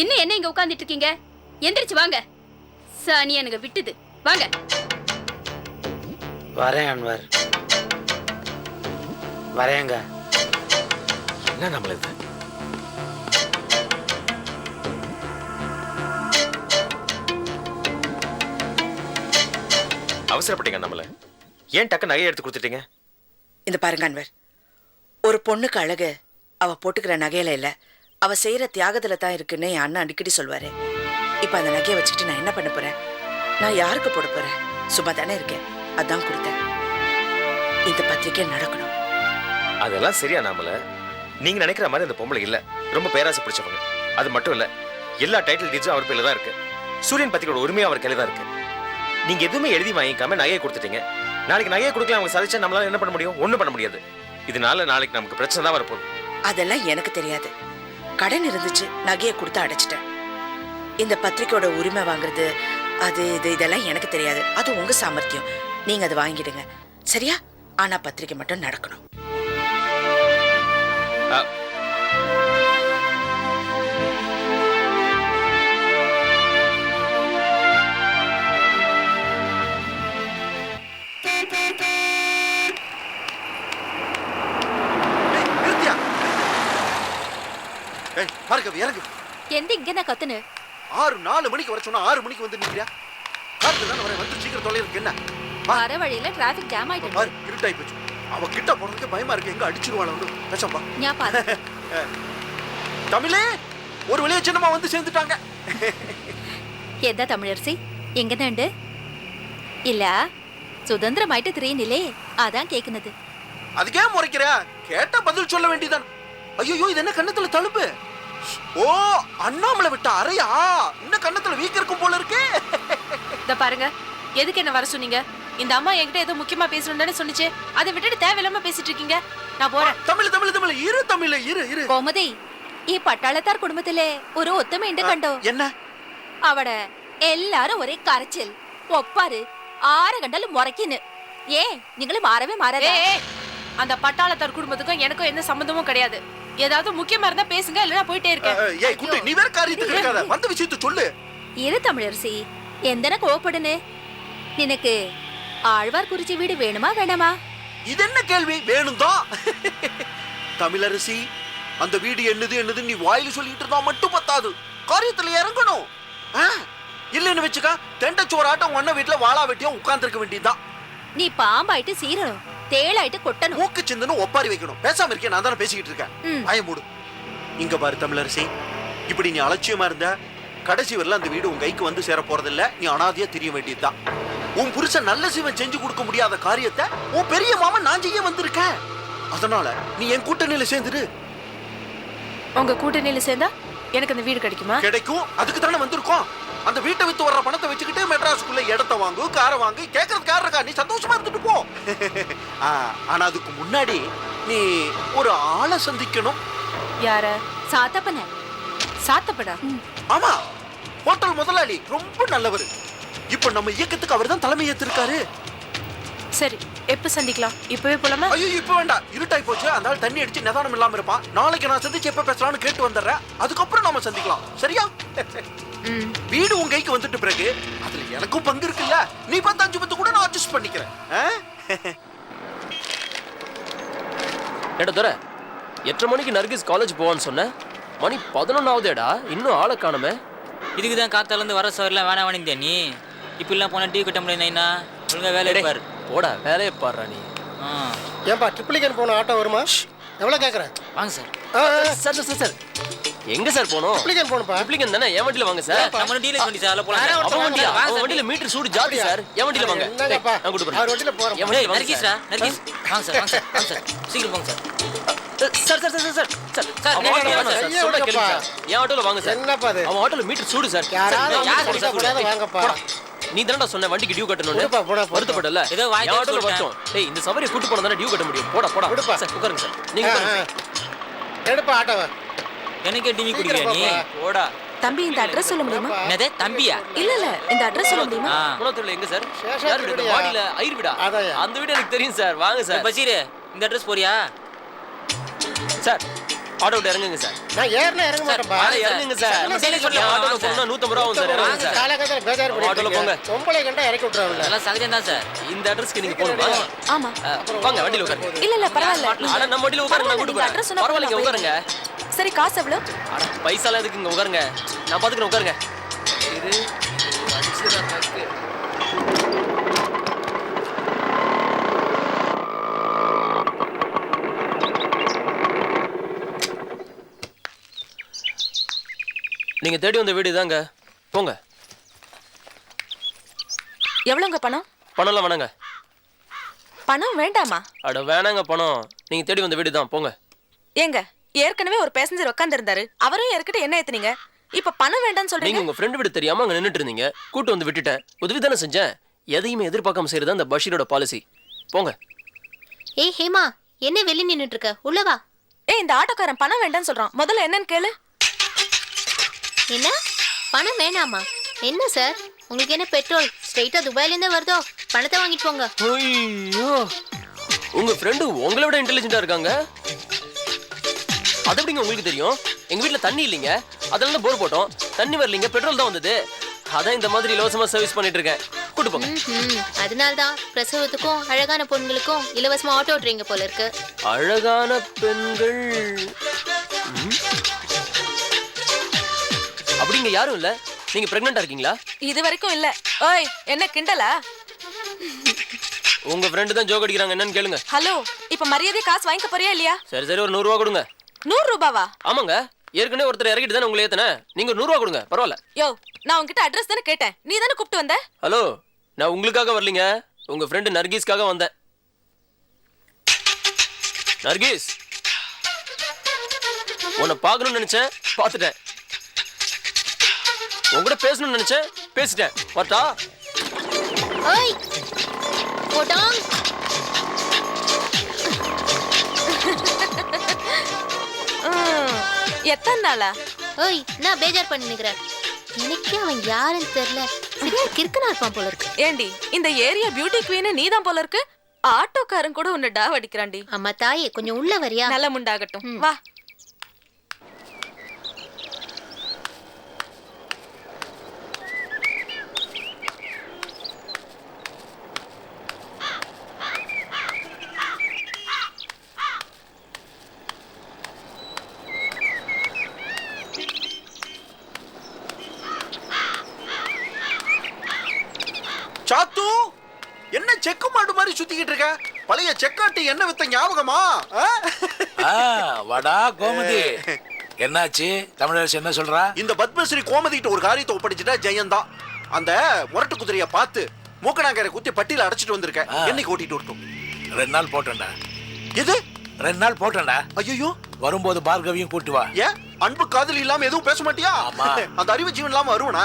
S15: இன்னும் என்ன இங்க உட்கார்ந்துட்டு இருக்கீங்க? எந்திரிச்சு வாங்க. சாணி எனக்கு விட்டுது, வாங்க.
S13: வரேன் அன்வர், வரேங்க.
S2: என்ன நம்மள இது? அவசரப்பட்டீங்க நம்மள. ஏன் டக்கு நகையை எடுத்து கொடுத்துட்டீங்க?
S5: இந்த பாருங்க அன்வர், ஒரு பொண்ணுக்கு அழகு அவ போட்டுக்கிற நகையில இல்ல, அவ செய்யற தியாகத்துல தான் இருக்குன்னு என் அண்ணன் அடிக்கடி சொல்வாரு. இப்ப அந்த நகையை வச்சுக்கிட்டு நான் என்ன பண்ண போறேன்? நான் யாருக்கு போட போறேன்? சும்மா தானே இருக்கேன், அதான் கொடுத்தேன். இந்த பத்திரிக்கை நடக்கணும்.
S2: அதெல்லாம் சரியா நம்மள? நீங்க நினைக்கிற மாதிரி அந்த பொம்பளை இல்ல, ரொம்ப பேராசை பிடிச்சவங்க. அது மட்டும் இல்ல, எல்லா டைட்டில் டீட்ஸும் அவர் பேர்ல தான் இருக்கு. சூரியன் பத்திரிக்கையோட உரிமையும் அவர் கையில தான் இருக்கு. நீங்க எதுவுமே எழுதி வாங்கிக்காம நகையை கொடுத்துட்டீங்க. நாளைக்கு நகையை கொடுக்கல அவங்க சாதிச்சா நம்மளால என்ன பண்ண முடியும்? ஒண்ணும் பண்ண முடியாது. இதனால நாளைக்கு நமக்கு பிரச்சனை தான் வரப்போகுது.
S5: அதெல்லாம் எனக்கு தெரியாது. கடன் இருந்துச்சு, நகையை கொடுத்து அடைச்சிட்டேன். இந்த பத்திரிக்கையோட உரிமை வாங்குறது அது இதெல்லாம் எனக்கு தெரியாது. அது உங்க சாமர்த்தியம். நீங்க அதை வாங்கிடுங்க, சரியா? ஆனா பத்திரிக்கை மட்டும் நடக்கணும்.
S11: எந்த இங்க கத்துனு
S9: 4 மணிக்கு வர சொன்னா 6 மணிக்கு வந்து நிக்கிறியா? காத்து தான வர, வந்து சீக்கிரம் தொலைறதுக்கு என்ன?
S11: வர வழியில டிராஃபிக் ஜாம் ஆயிட்டு
S9: பாரு, இருட்டாய் போச்சு. அவ கிட்ட போறதுக்கு பயமா இருக்கு, எங்க அடிச்சிருவாள வந்து. பேசப்பா.
S11: ஞா பாரு.
S9: தமிழே, ஒரு வழியா சின்னமா வந்து சேர்ந்துட்டாங்க.
S11: எந்த தமிழரசி எங்க நண்டு இல்ல சுதந்திரமாயிட்டு திரியனிலே, அதான் கேக்குனது.
S9: அதுக்கே முறைக்கிற? கேட்டா பதில் சொல்ல வேண்டியதான். ஐயோ, இது என்ன கண்ணத்துல தழுப்பு? ஓ, அண்ணாமலை விட்ட அறையா? இன்னும் கண்ணத்துல வீக்க இருக்கும் போல இருக்கு.
S3: இத பாருங்க, எதுக்கு என்ன வர சொன்னீங்க? இந்த அம்மா என்கிட்ட ஏதோ முக்கியமா பேசணும்னு சொன்னிச்சு, அதை விட்டுட்டு தேவையில்லாம பேசிட்டு இருக்கீங்க. நான் போறேன்.
S9: தமிழ் இரு, தமிழ் இரு.
S11: கோமதி, ഈ പട്ടാളത്താർ കുടുംബത്തിലെ ഒരു ഒത്തമയുണ്ട് കണ്ടോ?
S9: என்ன?
S11: അവിടെ എല്ലാരും ഒരേ കരച്ചിൽ, ഒപ്പാര്, ആരെ കണ്ടാലും മുറക്കിന്. ஏ நீங்களும் மாறவே மாறாதே.
S3: அந்த பட்டாளத்தார் குடும்பத்துக்கும் எனக்கும் எந்த சம்பந்தமும் கிடையாது. ஏதாவது முக்கியமா இருந்தா பேசுங்க, இல்லனா போயிட்டே இருக்கேன்.
S9: ஏய் குட்டி, நீ வேற காரியத்துக்கு இருக்காத. வந்த விஷயத்தை சொல்லு.
S11: இரு தமிழரசி, எந்தன கோவப்படுனே? நினக்கு ஆழ்வார் குறிச்சி வீடு வேணுமா வேணாமா?
S9: இது என்ன கேள்வி? வேணும் தான். தமிழரசி, அந்த வீடு என்னது நீ வாயில சொல்லிட்டு இருந்தா மட்டும் பத்தாது, காரியத்துல இறங்கணும். இல்லன்னு வெச்சுக்க, தெண்டச்சோராட்டம் ஒன்ன வீட்டுல வாளா வெட்டியும் உட்கார்ந்துருக்க வேண்டியதுதான்.
S11: நீ பாம்பாயிட்டு சீரணும், தேளாயிட்டு கொட்டணும்,
S9: மூக்கு சிந்தனும் ஒப்பாரி வைக்கணும். பேசாம இருக்கேன், நான் தானே பேசிக்கிட்டு இருக்கேன். வாய மூடு. இங்க பாரு தமிழரசி, இப்படி நீ அலட்சியமா இருந்த கடைசி வரல அந்த வீடு உன் கைக்கு வந்து சேர போறதில்ல. நீ அனாதையா தெரிய வேண்டியதுதான். உன் புருஷன் நல்ல சிவன் செஞ்சு கொடுக்க முடியாத காரியத்தை உன் பெரிய மாமன் நான் செய்ய வந்திருக்கேன். அதனால நீ என் கூட்டணியில சேர்ந்துரு.
S3: உங்க கூட்டணியில சேர்ந்தா எனக்கு அந்த வீடு கிடைக்குமா?
S9: கிடைக்கும், அதுக்கு தானே வந்திருக்கோம். அந்த வீட்டை வித்து வர்ற பணத்தை வச்சுக்கிட்டு மெட்ராஸுக்குள்ள இடத்த வாங்கு, காரை வாங்கு, கேட்கறதுக்கு யார் இருக்கா? நீ சந்தோஷமா இருந்துட்டு போ. ஆனா அதுக்கு முன்னாடி நீ ஒரு ஆளை சந்திக்கணும்.
S3: யார?
S11: சாத்தப்பன.
S3: சாத்தப்படா?
S9: ஆமா, ஹோட்டல் முதலாளி, ரொம்ப நல்லவர். இப்ப நம்ம இயக்கத்துக்கு அவர் தான் தலைமை ஏத்திருக்காரு.
S3: சரி, எப்ப சந்திக்கலாம்? இப்பவே போலாமா?
S9: ஐயோ இப்ப வேண்டாம், இருட்டாய் போச்சு. அந்த ஆள் தண்ணி அடிச்சு நிதானம் இல்லாம இருப்பான். நாளைக்கு நான் சந்திச்சு எப்ப பேசலாம்னு கேட்டு வந்துடுறேன். அதுக்கப்புறம் நாம சந்திக்கலாம், சரியா? வீடு உங்க கைக்கு வந்துட்டு பிறகு அதுல எனக்கும் பங்கு இருக்குல்ல. நீ 10-5 கூட நான் அட்ஜஸ்ட் பண்ணிக்கிறேன்.
S16: ஏடா தர 8:30 மணிக்கு நர்கிஸ் காலேஜ் போவான்னு சொன்னேன். மணி 11ஆவதேடா, இன்னும் ஆளை காணுமே.
S17: இதுக்கு தான் காத்தாலேருந்து வர சவரில் வேணாம் வேணிந்தியா நீ? இப்பெல்லாம் போனால் டீ கட்ட முடியாது நைனா. ஒழுங்கா வேலையை பாரு.
S16: போடா, வேலையை பாடுறா நீ.
S18: ஏன்பா ட்ரிப்ளிகன் போன ஆட்டோ வருமா? எவ்வளோ கேட்குறேன்?
S17: வாங்க சார்.
S16: சார் சார் சார் எங்க சார் போகணும்?
S18: ட்ரிப்ளிகன் போகணும்ப்பா.
S16: ட்ரிப்ளிகன் தானே, என் வண்டியில் வாங்க சார்.
S17: நம்ம டீலர் வண்டி சார், போலாம்.
S16: அவன் வண்டியா? அவன் வண்டியில் மீட்டர் சூடு ஜாதி சார். என் வண்டியில் வாங்க. நான் கூட்டு போறேன்.
S18: அவர் வண்டியில் போகிறோம்.
S16: என் வண்டியில் வாங்க
S17: நர்கிஸ்
S16: சார்.
S17: நர்கிஸ் வாங்க சார், வாங்க சார், வாங்க சார். சீக்கிரம் போங்க sir.
S16: Sir sir sir sir sir
S17: sir,
S16: அவன் ஆட்டோல வாங்க சார். சொல்ல கேளுங்க சார். என் ஆட்டோல வாங்க சார்.
S18: என்னப்பா அது?
S16: அவன் ஆட்டோல மீட்டர் சூடு சார்.
S18: யாராவது வாங்கப்பா.
S16: நீ தானடா சொன்ன வண்டிக்கு டியூ கட்டணும்னு. வருத்தப்படல.
S17: ஏதோ வாய்
S16: என் ஆட்டோல வரட்டும். டேய், இந்த சவரி கூட்டி போனா தானே டியூ கட்ட முடியும். போடா போடா சார், உட்காருங்க சார். நீங்க உட்காருங்க.
S18: எடுப்பா ஆட்டோவை.
S17: எனக்கே டிவி குடிக்கிறியா நீ?
S16: போடா.
S3: தம்பி, இந்த அட்ரஸ் சொல்ல முடியுமா?
S17: என்னது தம்பியா?
S3: இல்ல இல்ல, இந்த அட்ரஸ் சொல்ல முடியுமா?
S16: குணத்துல எங்க சார்? யார் வீடு? வாடியில ஐர் வீடா? அந்த வீடு எனக்கு தெரியும் சார். வாங்க சார்.
S17: பசீர், இந்த அட்ரஸ் போறியா?
S16: சார், ஆட்டோ விட்டு இறங்குங்க சார்.
S18: நான் ஏறல இறங்க மாட்டேன்ப்பா.
S16: இறங்குங்க சார். ஆட்டோல போனா 150 ரூபா ஆகும் சார். இறங்குங்க சார்.
S18: காலகட்டத்தில் பேஜார் பண்ணி
S16: ஆட்டோல போங்க.
S18: பொம்பளை கண்டா இறக்கி விட்டுறாங்க.
S17: அதெல்லாம் சகஜம் தான் சார்.
S16: இந்த அட்ரஸ்க்கு நீங்க போணுமா?
S3: ஆமா.
S16: வாங்க வண்டியில உட்காருங்க.
S3: இல்ல இல்ல, பரவாயில்ல.
S16: அட நம்ம வண்டியில உட்காருங்க, நான் கூட்டி போறேன். பரவாயில்லைங்க, உட்காருங்க.
S3: சரி, காசு எவ்வளவு?
S16: அட பைசாலாம் எதுக்கு, இங்க உட்காருங்க. நான் பாத்துக்கிறேன், உட்காருங்க. இது அடிச்சுடா பேக்கு. நீங்க தேடி வந்த வீடு இதாங்க. போங்க.
S3: எவ்வளவுங்க பணம்?
S16: பணம்லாம் வேணாங்க.
S3: பணம் வேண்டாமா?
S16: அட வேணாங்க பணம். நீங்க தேடி வந்த வீடு தான், போங்க.
S3: ஏங்க, ஏற்கனவே ஒரு பேசஞ்சர் உட்கார்ந்து இருந்தாரு. அவரும் ஏற்கிட்ட என்ன ஏத்துனீங்க? இப்ப பணம் வேண்டாம்னு சொல்றீங்க.
S16: நீங்க உங்க ஃப்ரெண்ட் வீடு தெரியாம அங்க நின்னுட்டு இருந்தீங்க. கூட்டு வந்து விட்டுட்டேன். உதவி தானே செஞ்சேன். எதையுமே எதிர்பார்க்காம செய்யறது அந்த பஷீரோட பாலிசி. போங்க.
S15: ஏய் ஹேமா, என்ன வெளிய நின்னுட்டு இருக்க? உள்ள வா.
S3: ஏய், இந்த ஆட்டோக்காரன் பணம் வேண்டாம்னு சொல்றான். முதல்ல என்னன்னு கேளு.
S15: என்ன பணம் வேணாமா? என்ன சார், உங்களுக்கு என்ன பெட்ரோல் ஸ்ட்ரைட்டா துபாயில இருந்தே வருதோ? பணத்தை வாங்கிட்டு போங்க.
S16: ஐயோ, உங்க ஃப்ரெண்டு உங்களை விட இன்டெலிஜென்ட்டா இருக்காங்க. அது எப்படிங்க உங்களுக்கு தெரியும்? எங்க வீட்டுல தண்ணி இல்லைங்க, அதனால தான் போர் போட்டோம். தண்ணி வரலீங்க, பெட்ரோல் தான் வந்தது. அதான் இந்த மாதிரி இலவசமா சர்வீஸ் பண்ணிட்டு இருக்கேன். கூட்டு போங்க.
S15: அதனால தான் பிரசவத்துக்கும் அழகான பொண்களுக்கும் இலவசமா ஆட்டோ ஓட்டுறீங்க போல இருக்கு.
S16: அழகான பெண்கள் அப்படிங்க யாரும் இல்ல. நீங்க பிரெக்னன்ட்டா இருக்கீங்களா?
S3: இது வரைக்கும் இல்ல. ஓய், என்ன கிண்டலா?
S16: உங்க ஃப்ரெண்டு தான் ஜோக் அடிக்கிறாங்க, என்னன்னு கேளுங்க.
S3: ஹலோ, இப்ப மரியாதை காசு வாங்கிக்க போறியா இல்லையா?
S16: சரி சரி, ஒரு 100 ரூபா கொடுங்க.
S3: 100 ரூபாவா?
S16: ஆமாங்க, ஏற்கனவே ஒருத்தர் இறக்கிட்டு தானே உங்களை ஏத்தனே. நீங்க 100 ரூபா கொடுங்க, பரவாயில்ல.
S3: யோ, நான் உன்கிட்ட அட்ரஸ் தானே கேட்டேன். நீ தானே கூப்பிட்டு வந்த.
S16: ஹலோ, நான் உங்களுக்காக வரலீங்க, உங்க ஃப்ரெண்டு நர்கீஸ்க்காக வந்தேன். நர்கீஸ், உன்னை பார்க்கணும்னு நினைச்சேன், பார்த்துட்டேன். உங்ககிட்ட பேசணும்னு நினைச்சேன், பேசிட்டேன். வரட்டா?
S15: ஓய் போடாங்.
S3: எத்தனை நாளா?
S15: ஓய், நான் பேஜார் பண்ணி நிக்கிறேன். எனக்கே அவன் யாருன்னு தெரியல. சரியா கிறுக்கனா இருப்பான் போல இருக்கு.
S3: ஏண்டி, இந்த ஏரியா பியூட்டி குவீன் நீதான் போல இருக்கு. ஆட்டோக்காரன் கூட உன்னை டாவ் அடிக்கிறான்டி.
S15: அம்மா தாயே, கொஞ்சம் உள்ள வரியா?
S3: நல்ல முண்டாகட்டும், வா.
S9: சாத்து, என்ன செக்கு மாடு மாதிரி சுத்திக்கிட்டு இருக்க? பழைய செக்காட்டி என்ன வித்த ஞாபகமா?
S10: வடா கோமதி, என்னாச்சு? தமிழரசு என்ன சொல்றா?
S9: இந்த பத்மஸ்ரீ கோமதிட்ட ஒரு காரியத்தை ஒப்படைச்சிட்டா ஜெயந்தான். அந்த முரட்டு குதிரைய பார்த்து மூக்கனாங்கரை குத்தி பட்டியில அடைச்சிட்டு வந்திருக்க. என்னைக்கு ஓட்டிட்டு வரட்டும்?
S10: 2 நாள் போட்டேன்டா.
S9: எது?
S10: 2 நாள் போட்டேன்டா.
S9: ஐயோ,
S10: வரும்போது பார்கவியும் கூட்டி வா.
S9: ஏன் அன்பு காதல் இல்லாம எதுவும் பேச மாட்டியா? அந்த அறிவு ஜீவன் இல்லாம வருவனா?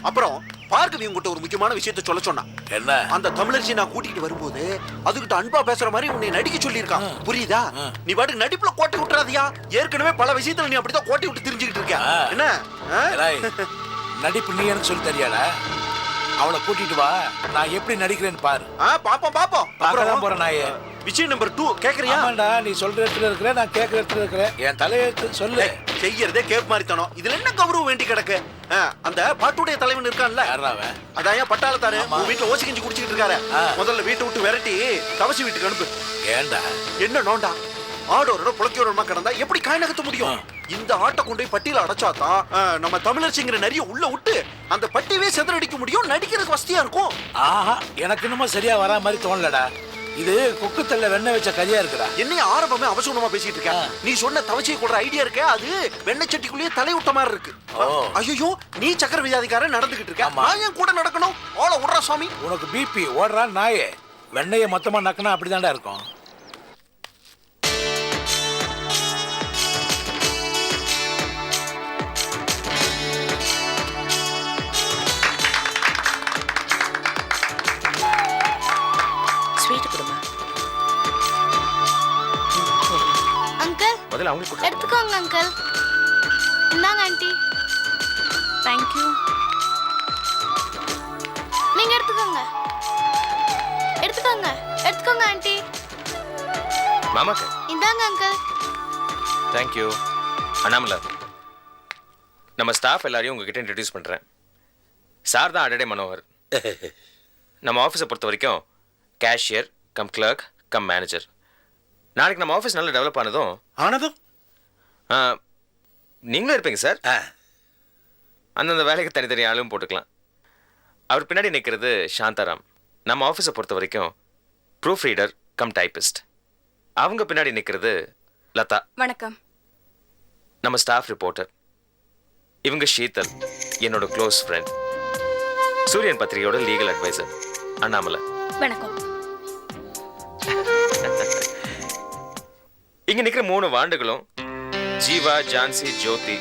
S9: அப்புறம் பார்கவி உங்ககிட்ட ஒரு முக்கியமான விஷயத்தை சொல்ல சொன்னா.
S10: என்ன?
S9: அந்த தமிழர்ச்சி நான் கூட்டிட்டு வரும்போது அதுகிட்ட அன்பா பேசுற மாதிரி உன்னை நடிக்க சொல்லியிருக்கான். புரியுதா? நீ பாட்டுக்கு நடிப்புல கோட்டை விட்டுறாதியா. ஏற்கனவே பல விஷயத்துல நீ அப்படிதான் கோட்டை விட்டு தெரிஞ்சுக்கிட்டு இருக்க. என்ன
S10: நடிப்பு நீ எனக்கு சொல்லி தெரியாடா? அவளை கூட்டிட்டு வா, நான் எப்படி நடிக்கிறேன்னு பாரு.
S9: பாப்போம் பாப்போம்.
S10: பார்க்கதான் போறேன் நாயே.
S9: விஷயம் நம்பர் 2 கேக்குறியா?
S10: ஆமாண்டா, நீ சொல்ற இடத்துல இருக்கிற, நான் கேட்கிற இடத்துல இருக்கிறேன். என் தலையெழுத்து சொல்லு.
S9: செய்யறதே கேப் மாதிரி தானோ. இதுல என்ன கௌரவம் வேண்டி கிடக்கு? அந்த பாட்டுடைய தலைவன் இருக்கான்ல, அதான் ஏன் பட்டாளத்தாரு வீட்டுல ஓசி கஞ்சி குடிச்சிட்டு இருக்காரு. முதல்ல வீட்டை விட்டு விரட்டி தவசி வீட்டுக்கு அனுப்பு.
S10: ஏண்டா
S9: என்ன நோண்டா? ஆடோரோட புலக்கியோரமா கிடந்தா எப்படி காய் நகர்த்த முடியும்? இந்த ஆட்டை கொண்டு போய் பட்டியல அடைச்சாதான் நம்ம தமிழர்ச்சிங்கிற நிறைய உள்ள விட்டு அந்த பட்டியவே செதறடிக்க முடியும். நடிக்கிறதுக்கு வசதியா இருக்கும்.
S10: ஆஹா, எனக்கு இன்னுமா சரியா வரா மாதிரி தோணலடா. இது குக்குத்தல்ல வெண்ணெய் வச்ச கதையா இருக்குடா.
S9: என்னைய ஆரம்பமே அவசரமா பேசிட்டு இருக்க. நீ சொன்ன தவச்சியை கொடுற ஐடியா இருக்க, அது வெண்ணெய் சட்டிக்குள்ளேயே தலை விட்ட மாதிரி இருக்கு. ஐயோ, நீ சக்கர வியாதிக்காரன் நடந்துகிட்டு இருக்க, நான் ஏன் கூட நடக்கணும்? ஓல விடுறா சாமி.
S10: உனக்கு பிபி ஓடுறா நாயே. வெண்ணெயை மொத்தமா நக்கினா அப்படிதான்டா இருக்கும்.
S2: முதல்ல அவங்களுக்கு கொடுங்க.
S19: எடுத்துக்கோங்க அங்கிள். இந்தாங்க ஆண்டி. Thank you. நீங்க எடுத்துக்கோங்க. எடுத்துக்கோங்க. எடுத்துக்கோங்க ஆண்டி.
S2: மாமாக்கு
S19: இந்தாங்க அங்கிள்.
S2: Thank you. அண்ணாமலை, நம்ம ஸ்டாஃப் எல்லாரையும் உங்ககிட்ட இன்ட்ரடியூஸ் பண்றேன். சார் தான் அடடே மனோகர். நம்ம ஆஃபீஸை பொறுத்த வரைக்கும் cashier cum clerk cum manager. நாளைக்கு நம்ம ஆஃபீஸ் நல்லா டெவலப் ஆனதும் நீங்களும் இருப்பீங்க சார். அந்தந்த வேலைக்கு தனித்தனி ஆளும் போட்டுக்கலாம். அவர் பின்னாடி நிற்கிறது சாந்தாராம். நம்ம ஆஃபீஸை பொறுத்த வரைக்கும் ப்ரூஃப் ரீடர் கம் டைப்பிஸ்ட். அவங்க பின்னாடி நிற்கிறது லதா.
S15: வணக்கம்.
S2: நம்ம ஸ்டாஃப் ரிப்போர்ட்டர். இவங்க ஷீதல், என்னோட க்ளோஸ் ஃப்ரெண்ட். சூரியன் பத்திரிகையோட லீகல் அட்வைசர் அண்ணாமலை.
S15: வணக்கம்.
S2: இங்க நிக்கிற 3 வாண்டுகளும் ஜீவா, ஜான்சி, ஜோதி,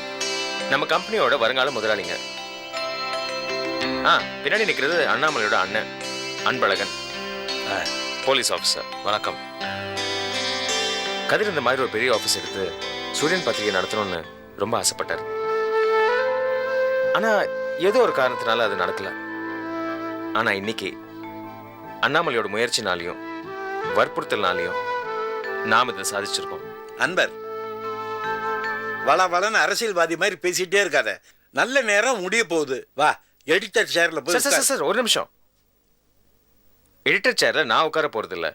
S2: நம்ம கம்பெனியோட வருங்கால முதலாளிங்க. பின்னாடி நிக்கிறது அண்ணாமலையோட அண்ணன் அன்பழகன், போலீஸ் ஆஃபீஸர். வணக்கம். கதிர் இந்த மாதிரி ஒரு பெரிய ஆஃபீஸ் எடுத்து சூரியன் பத்திரிகை நடத்தணும்னு ரொம்ப ஆசைப்பட்டார். ஆனா ஏதோ ஒரு காரணத்தினால அது நடக்கல. ஆனா இன்னைக்கு அண்ணாமலையோட முயற்சினாலையும் வற்புறுத்தல்னாலையும் நாம் இதை சாதிச்சிருக்கோம்.
S9: அன்பர், வளன்னு அரசியல்வாதி மாதிரி பேசிட்டே இருக்காத. நல்ல நேரம் முடிய போகுது. வா, எடிட்டர் சேர்ல போய்.
S2: சார் ஒரு நிமிஷம். எடிட்டர் சேர்ல நான் உட்கார போறது இல்ல,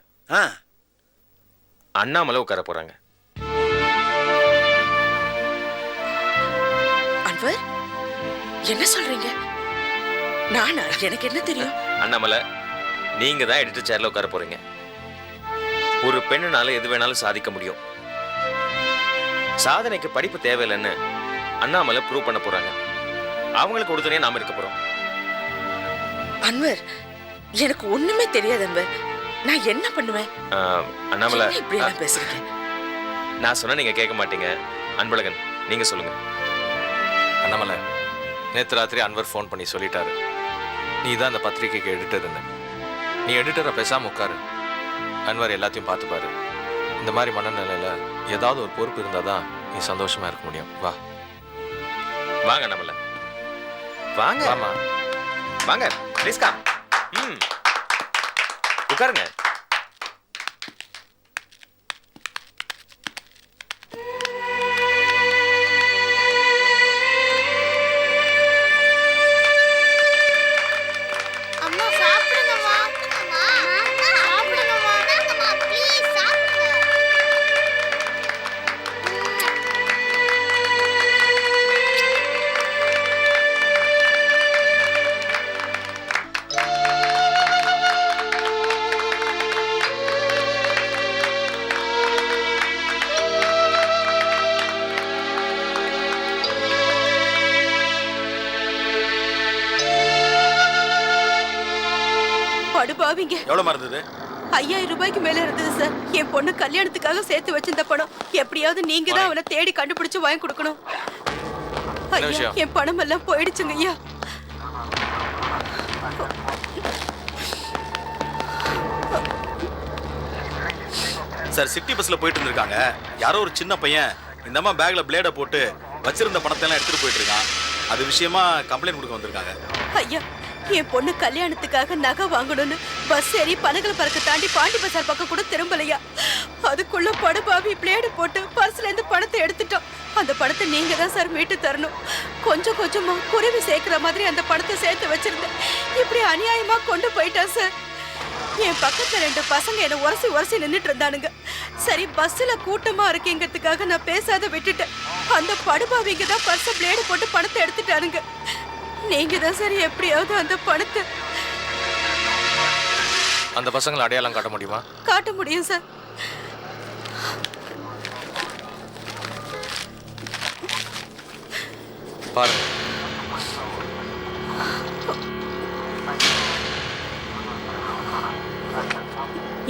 S2: அண்ணாமலை உட்கார போறாங்க.
S5: அன்வர், என்ன சொல்றீங்க? நானா? எனக்கு என்ன தெரியும்?
S2: அண்ணாமலை, நீங்க தான் எடிட்டர் சேர்ல உட்கார போறீங்க. ஒரு பெண்ணுனால எது வேணாலும் சாதிக்க முடியும். சாதனைக்கு படிப்பு தேவையில்லைன்னு அண்ணாமலை ப்ரூவ் பண்ண போறாங்க. அவங்களுக்கு உறுதுணையா நாம இருக்க போறோம்.
S5: அன்வர், எனக்கு ஒண்ணுமே தெரியாது அன்வர். நான் என்ன பண்ணுவேன்?
S2: அண்ணாமலை,
S5: இப்படி எல்லாம் பேசுறீங்க.
S2: நான் சொன்னா நீங்க கேட்க மாட்டீங்க. அன்பழகன், நீங்க சொல்லுங்க. அண்ணாமலை, நேற்று ராத்திரி அன்வர் ஃபோன் பண்ணி சொல்லிட்டாரு, நீ தான் அந்த பத்திரிகைக்கு எடிட்டர்னு. நீ எடிட்டரை பேசாம உட்காரு. அன்வர் எல்லாத்தையும் பார்த்துப்பாரு. இந்த மாதிரி மனநிலையில ஏதாவது ஒரு பொறுப்பு இருந்தால் தான் நீ சந்தோஷமா இருக்க முடியும். வா வாங்க அண்ணாமலை, வாங்க. வாமா, வாங்க ப்ளீஸ் கம். உட்காருங்க.
S19: அம்மா சாப்பிடுங்கம்மா. சாப்பிடுங்கம்மா. ப்ளீஸ் சாப்பிடுங்க.
S20: படுபாவிங்க.
S9: எவ்வளவு மறந்தது?
S20: 5000 ரூபாய்க்கு மேல இருந்தது சார். என் பொண்ணு கல்யாணத்துக்காக சேர்த்து வச்சிருந்த பணம். எப்படியாவது நீங்க தான் அவனை தேடி கண்டுபிடிச்சு வாங்கி கொடுக்கணும். ஐயா, என் பணம் எல்லாம் போயிடுச்சுங்க ஐயா.
S21: சார், சிட்டி பஸ்ல போயிட்டு இருந்திருக்காங்க. யாரோ ஒரு சின்ன பையன் இந்த அம்மா பேக்ல பிளேட போட்டு வச்சிருந்த பணத்தை எல்லாம் எடுத்துட்டு போயிட்டு இருக்கான். அது விஷயமா கம்ப்ளைண்ட் கொடுக்க வந்திருக்காங்க.
S20: ஐயா, என் பொண்ணு கல்யாணத்துக்காக நகை வாங்கணும்னு பஸ் ஏறி பனகல் பறக்க தாண்டி பாண்டி பசார் பக்கம் கூட திரும்பலையா. அதுக்குள்ள படுபாவி பிளேடு போட்டு பர்ஸ்ல இருந்து பணத்தை எடுத்துட்டோம். அந்த பணத்தை நீங்க தான் சார் மீட்டு தரணும். கொஞ்சம் கொஞ்சமா குருவி சேர்க்கிற மாதிரி அந்த பணத்தை சேர்த்து வச்சிருந்தேன். இப்படி அநியாயமா கொண்டு போயிட்டான் சார். என் பக்கத்துல 2 பசங்க என்ன உரசி உரசி நின்றுட்டு இருந்தானுங்க. சரி பஸ்ல கூட்டமா இருக்கேங்கிறதுக்காக நான் பேசாத விட்டுட்டேன். அந்த படுபாவிங்க தான் பர்ஸ பிளேடு போட்டு பணத்தை எடுத்துட்டானுங்க. நீங்க தான் சார் எப்படியாவது அந்த பணத்தை.
S2: அந்த பசங்களை அடையாளம் காட்ட முடியுமா?
S20: காட்ட முடியும் சார்.
S2: பாருங்க.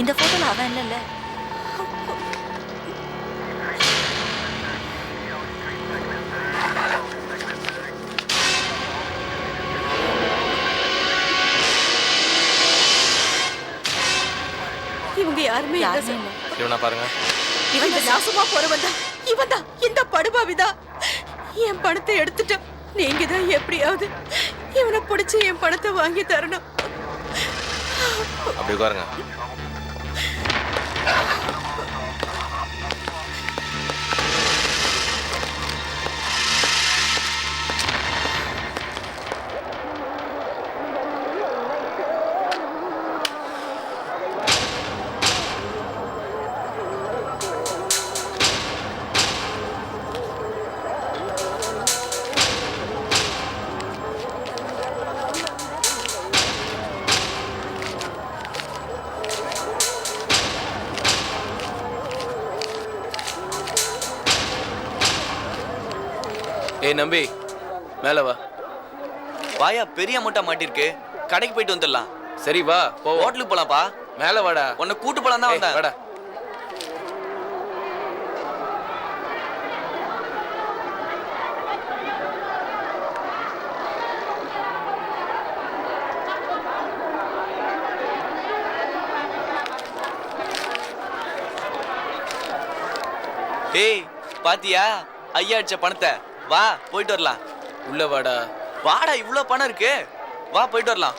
S11: இந்த போட்டோல அவன் இல்லைல்ல?
S20: இவங்க யாருமே இல்ல சார்.
S2: இவனை பாருங்க.
S20: இவன் இந்த நாசமா போறவன் தான். இவன் தான் இந்த படுபாவிதான். என் பணத்தை எடுத்துட்டான். நீங்க தான் எப்படியாவது இவனை பிடிச்சி என் பணத்தை வாங்கி தரணும்.
S2: அப்படி உட்காருங்க.
S1: ஏய் நம்பி, மேல வா. வாயா, பெரிய அமௌண்ட்டா மாட்டிருக்கு. கடைக்கு போயிட்டு வந்துடலாம். சரி வா, போ. ஹோட்டலுக்கு போலாம்ப்பா. மேல வாடா. உன்னை கூட்டு போலாம் தான் வந்தேன். வாடா. ஏய் பாத்தியா, ஐயா அடிச்ச பணத்தை. வா போயிட்டு வரலாம். உள்ள வாடா. வாடா, இவ்ளோ பணம் இருக்கு. வா போயிட்டு வரலாம்.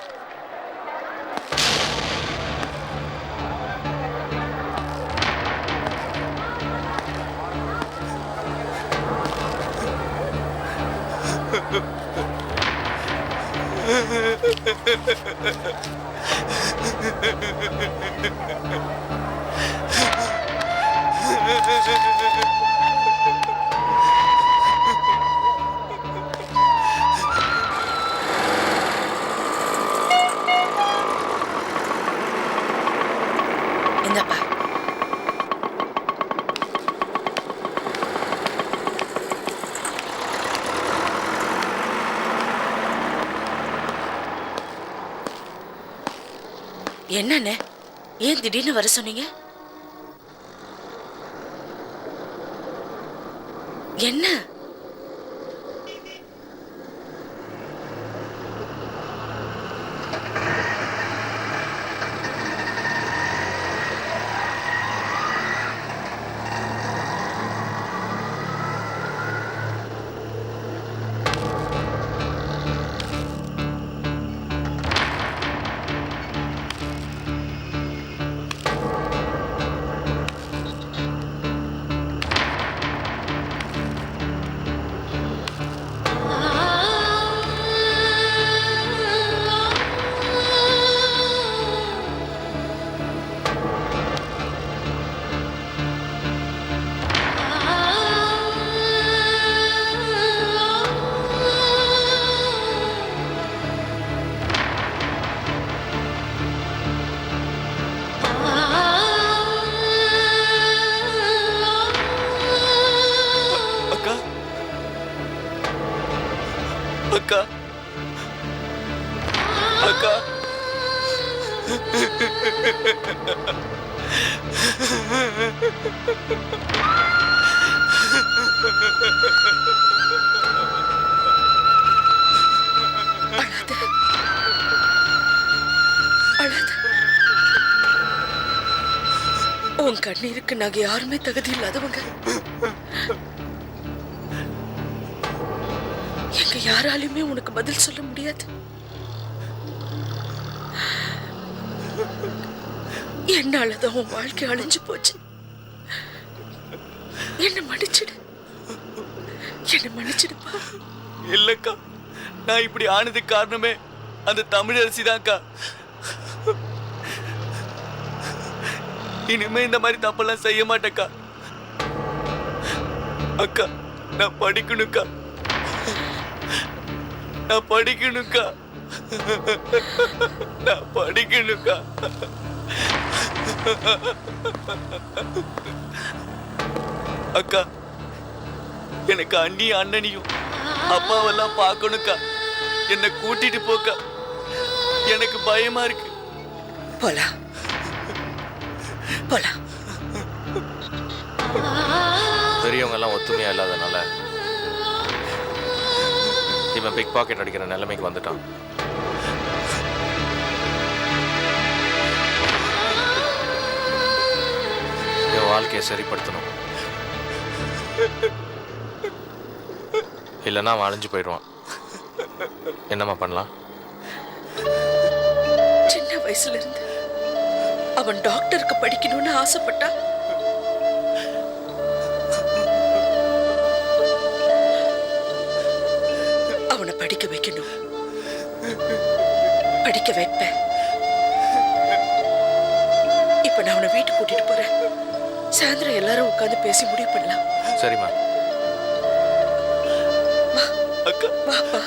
S5: இந்தப்பா. என்னண்ணே, ஏன் திடீர்னு வர சொன்னீங்க? என்ன? அக்கா, அக்கா, உன் கண்ணீருக்கு நாங்க யாருமே தகுதி இல்லாதவங்க. எங்க யாராலுமே உனக்கு பதில் சொல்ல முடியாது. என்னாலதான் உன் வாழ்க்கை அழிஞ்சு போச்சு. என்ன மன்னிச்சிடு, என்ன மன்னிச்சிடுப்பா.
S1: இல்லக்கா, நான் இப்படி ஆனதுக்கு காரணமே அந்த தமிழரசி தான்க்கா. இனிமே இந்த மாதிரி தப்பெல்லாம் செய்ய மாட்டேக்கா. அக்கா, நான் படிக்கணுக்கா, நான் படிக்கணுக்கா, நான் படிக்கணுக்கா. அக்கா, எனக்கு அண்ணி அண்ணனையும் அப்பாவெல்லாம் பார்க்கணுக்கா. என்னை கூட்டிட்டு போக்கா, எனக்கு பயமா இருக்கு.
S5: போலாம் போலாம்.
S2: பெரியவங்க எல்லாம் ஒத்துமையா இல்லாதனால இவன் பிக் பாக்கெட் அடிக்கிற நிலைமைக்கு வந்துட்டான். என் வாழ்க்கையை சரிப்படுத்தணும், இல்லைன்னா அவன் அழிஞ்சு போயிடுவான். என்னம்மா பண்ணலாம்?
S5: சின்ன வயசுல இருந்து அவன் டாக்டருக்கு படிக்கணும்னு ஆசைப்பட்டா. அவனை படிக்க வைக்கணும், படிக்க வைப்பேன். இப்ப நான் அவனை வீட்டுக்கு கூட்டிட்டு போறேன். சாயந்தரம் எல்லாரும் உட்கார்ந்து பேசி முடிவு பண்ணலாம்.
S2: சரிம்மா.
S1: அக்கா,
S5: வாப்பா.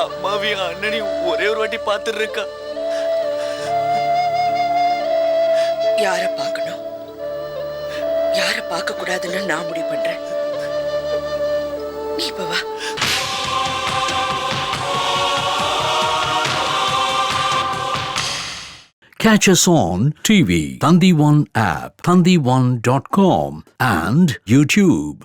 S1: அம்மாவையும் அண்ணனையும் ஒரே ஒரு வாட்டி பார்த்துருக்கா.
S5: யார பார்க்கணும், யார பார்க்க கூடாதுன்னு நான் முடிவு பண்றேன். நீ இப்ப வா.
S4: Catch us on TV, Thandivan app, thandivan.com and YouTube.